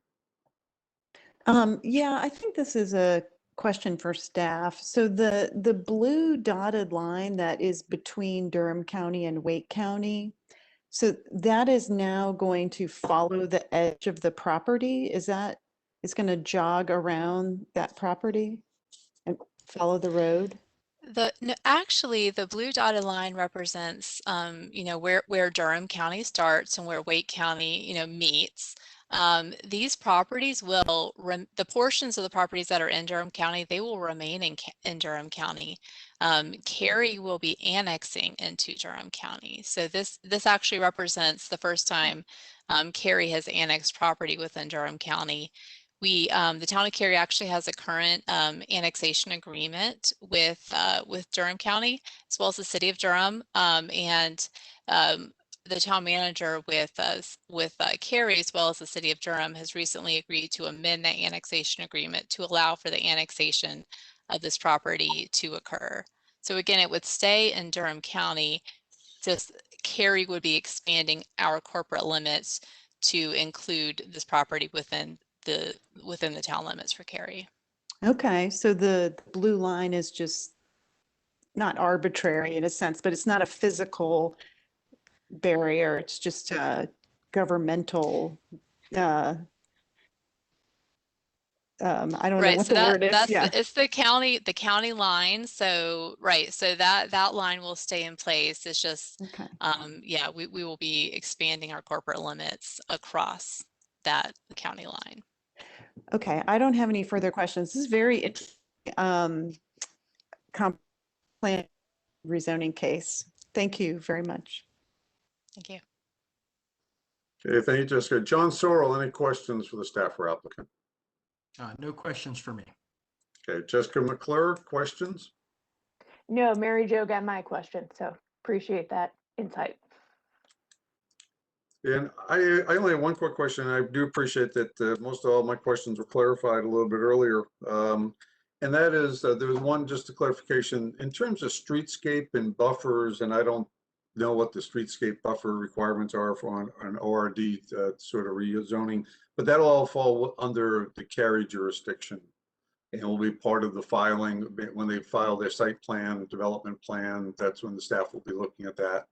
Yeah, I think this is a question for staff. So the blue dotted line that is between Durham County and Wake County, so that is now going to follow the edge of the property. It's going to jog around that property and follow the road? Actually, the blue dotted line represents, where Durham County starts and where Wake County, meets. These properties the portions of the properties that are in Durham County, they will remain in Durham County. Cary will be annexing into Durham County. So this actually represents the first time Cary has annexed property within Durham County. The town of Cary actually has a current annexation agreement with Durham County, as well as the city of Durham, and the town manager with Cary, as well as the city of Durham, has recently agreed to amend that annexation agreement to allow for the annexation of this property to occur. So again, it would stay in Durham County. Just Cary would be expanding our corporate limits to include this property within the town limits for Cary. Okay, so the blue line is just not arbitrary in a sense, but it's not a physical barrier. It's just a governmental, I don't know what the word is. Yeah. It's the county line. So, right. So that line will stay in place. It's just, okay. Yeah, we will be expanding our corporate limits across that county line. Okay, I don't have any further questions. This is very interesting plan rezoning case. Thank you very much. Thank you. Okay, thank you, Jessica. John Sorrell, any questions for the staff or applicant? No questions for me. Okay, Jessica McClure, questions? No, Mary Jo got my question, so appreciate that insight. And I only have one quick question. I do appreciate that most of all my questions were clarified a little bit earlier. And that is, there was one, just a clarification in terms of streetscape and buffers, and I don't know what the streetscape buffer requirements are for an ORD sort of rezoning, but that'll all fall under the Cary jurisdiction. And will be part of the filing when they file their site plan, development plan. That's when the staff will be looking at that,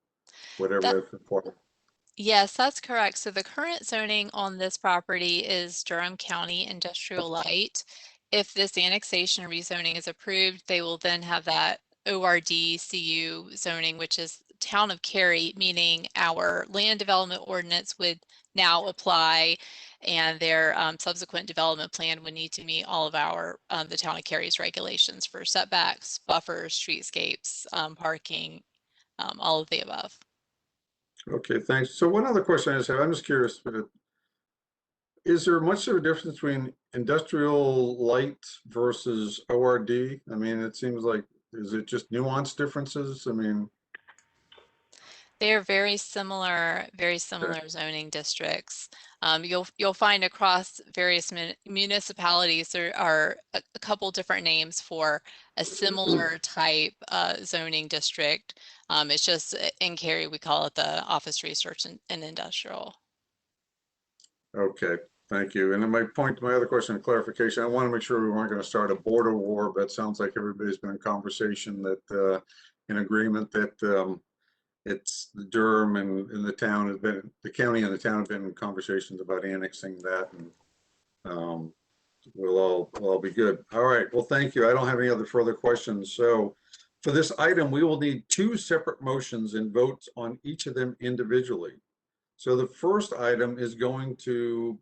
whatever is important. Yes, that's correct. So the current zoning on this property is Durham County Industrial Light. If this annexation rezoning is approved, they will then have that ORD CU zoning, which is town of Cary, meaning our land development ordinance would now apply, and their subsequent development plan would need to meet all of our the town of Cary's regulations for setbacks, buffers, streetscapes, parking, all of the above. Okay, thanks. So one other question I just have, I'm just curious, is there much of a difference between industrial light versus ORD? I mean, it seems like, is it just nuanced differences? I mean, They are very similar zoning districts. You'll find across various municipalities there are a couple different names for a similar type zoning district. It's just in Cary we call it the Office Research and Industrial. okay, thank you. And then my other question and clarification, I want to make sure we weren't going to start a border war, but it sounds like everybody's been in conversation that in agreement that it's the Durham and the town has been, the county and the town have been in conversations about annexing that, and we'll all be good. All right, well, thank you. I don't have any other further questions. So for this item, we will need 2 separate motions and votes on each of them individually. So the first item is going to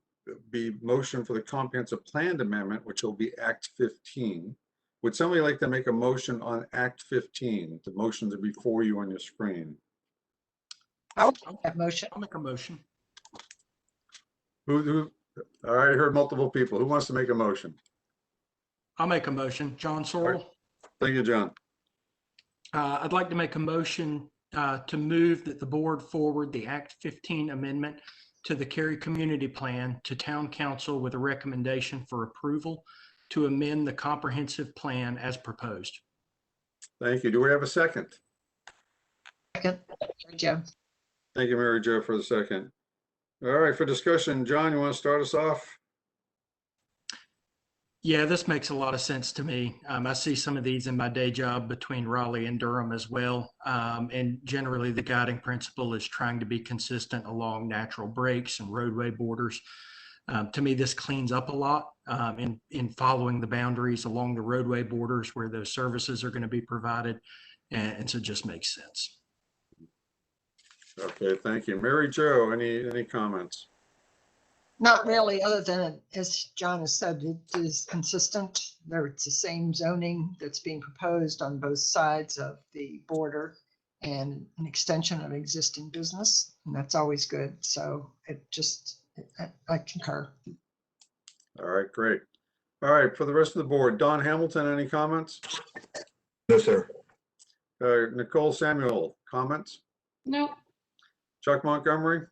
be motion for the comprehensive plan amendment, which will be Act 15. Would somebody like to make a motion on Act 15? The motions are before you on your screen. I'll make that motion. I'll make a motion. Who, all right, I heard multiple people. Who wants to make a motion? I'll make a motion. John Sorrell. Thank you, John. I'd like to make a motion to move that the board forward the Act 15 amendment to the Cary Community Plan to Town Council with a recommendation for approval to amend the comprehensive plan as proposed. Thank you. Do we have a second? Second, Joe. Thank you, Mary Jo, for the second. All right, for discussion, John, you want to start us off? Yeah, this makes a lot of sense to me. I see some of these in my day job between Raleigh and Durham as well. And generally the guiding principle is trying to be consistent along natural breaks and roadway borders. To me, this cleans up a lot in following the boundaries along the roadway borders where those services are going to be provided. And so it just makes sense. Okay, thank you. Mary Jo, any comments? Not really, other than, as John has said, it is consistent. It's the same zoning that's being proposed on both sides of the border and an extension of existing business, and that's always good. So I concur. All right, great. All right, for the rest of the board, Don Hamilton, any comments? No, sir. Nicole Samuel, comments? No. Chuck Montgomery?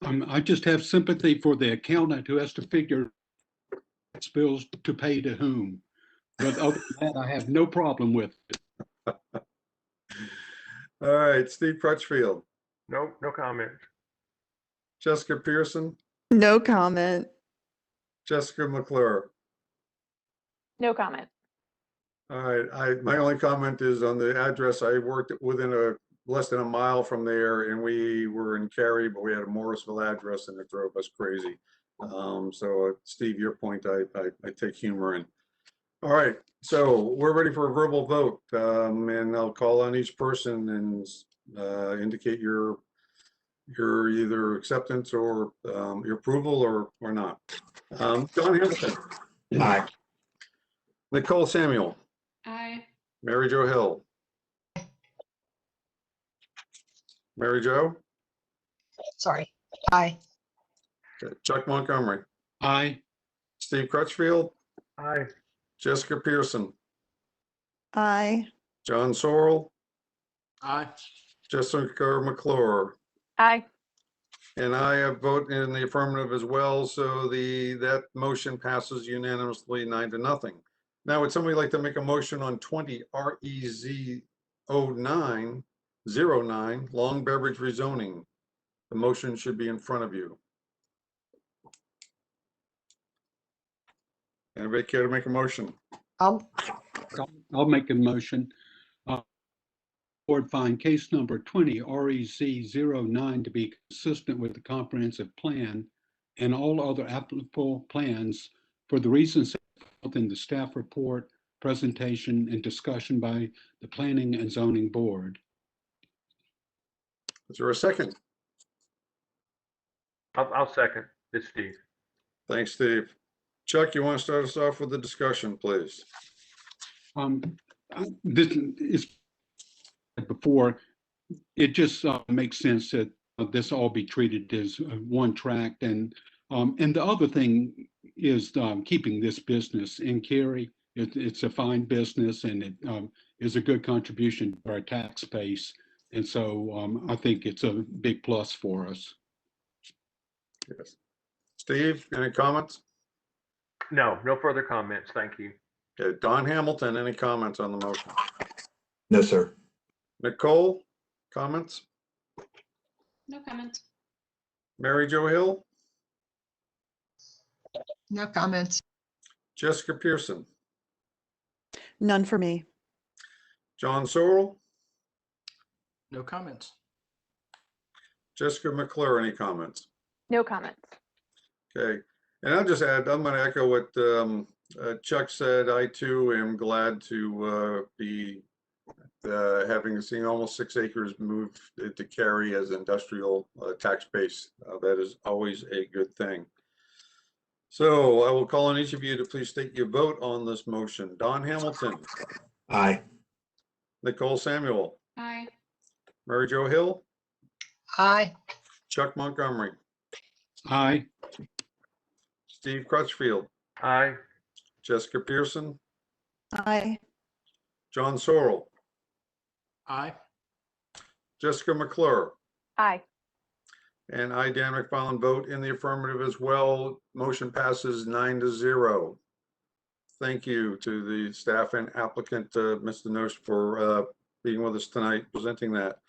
I just have sympathy for the accountant who has to figure bills to pay to whom. But other than that, I have no problem with it. All right, Steve Crutchfield. No comment. Jessica Pearson, No comment. Jessica McClure. No comment. All right, my only comment is on the address. I worked within less than a mile from there, and we were in Cary, but we had a Morrisville address, and it drove us crazy. So Steve, your point, I take humor in. All right, so we're ready for a verbal vote, and I'll call on each person and indicate your either acceptance or your approval or not. Don Hamilton. Aye. Nicole Samuel. Aye. Mary Jo Hill. Mary Jo. Sorry. Aye. Chuck Montgomery. Aye. Steve Crutchfield. Aye. Jessica Pearson. Aye. John Sorrell. Aye. Jessica McClure. Aye. And I vote in the affirmative as well, so that motion passes unanimously 9-0. Now, would somebody like to make a motion on 20 REZ 0909 long beverage rezoning? The motion should be in front of you. Anybody care to make a motion? I'll make a motion. Board find case number 20 REZ 09 to be consistent with the comprehensive plan and all other applicable plans for the reasons set forth in the staff report, presentation, and discussion by the Planning and Zoning Board. Is there a second? I'll second. It's Steve. Thanks, Steve. Chuck, you want to start us off with the discussion, please? This is before, it just makes sense that this all be treated as one tract. And the other thing is keeping this business in Cary. It's a fine business, and it is a good contribution to our tax base. And so I think it's a big plus for us. Yes. Steve, any comments? No further comments. Thank you. Okay, Don Hamilton, any comments on the motion? No, sir. Nicole, comments? No comments. Mary Jo Hill? No comments. Jessica Pearson? None for me. John Sorrell? No comments. Jessica McClure, any comments? No comments. Okay, and I'll just add, I'm going to echo what Chuck said. I too am glad to be having seen almost 6 acres moved to Cary as industrial tax base. That is always a good thing. So I will call on each of you to please state your vote on this motion. Don Hamilton. Aye. Nicole Samuel. Aye. Mary Jo Hill. Aye. Chuck Montgomery. Aye. Steve Crutchfield. Aye. Jessica Pearson. Aye. John Sorrell. Aye. Jessica McClure. Aye. And I, Dan McFarland, vote in the affirmative as well. Motion passes 9-0. Thank you to the staff and applicant, Mr. Nosh, for being with us tonight, presenting that.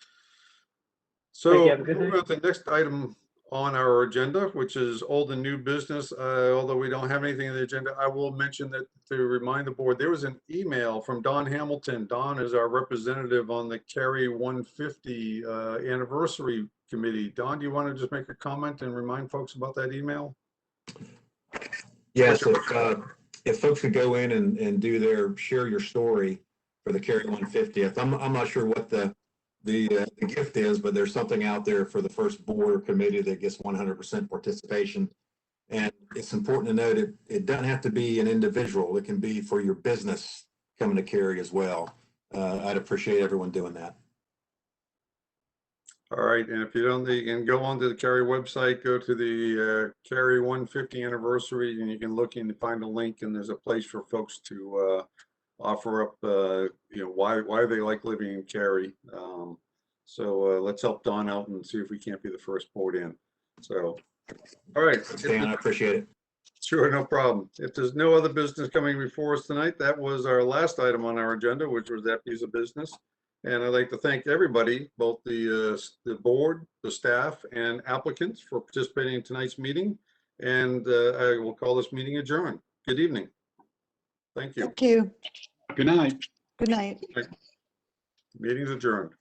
So you. Have a good moving night. on to the next item on our agenda, which is old and new business. Although we don't have anything on the agenda, I will mention that to remind the board, there was an email from Don Hamilton. Don is our representative on the Cary 150 anniversary committee. Don, do you want to just make a comment and remind folks about that email? Yes, if folks could go in and do their share your story for the Cary 150th. I'm not sure what the gift is, but there's something out there for the first board or committee that gets 100% participation. And it's important to note it doesn't have to be an individual. It can be for your business coming to Cary as well. I'd appreciate everyone doing that. All right, and if you don't, you can go onto the Cary website, go to the Cary 150 anniversary, and you can look and find a link, and there's a place for folks to offer up, why they like living in Cary. So let's help Don out and see if we can't be the first board in. So, all right. Dan, I appreciate it. Sure, no problem. If there's no other business coming before us tonight, that was our last item on our agenda, which was that piece of business. And I'd like to thank everybody, both the board, the staff, and applicants for participating in tonight's meeting. And I will call this meeting adjourned. Good evening. Thank you. Thank you. Good night. Good night. Meeting's adjourned.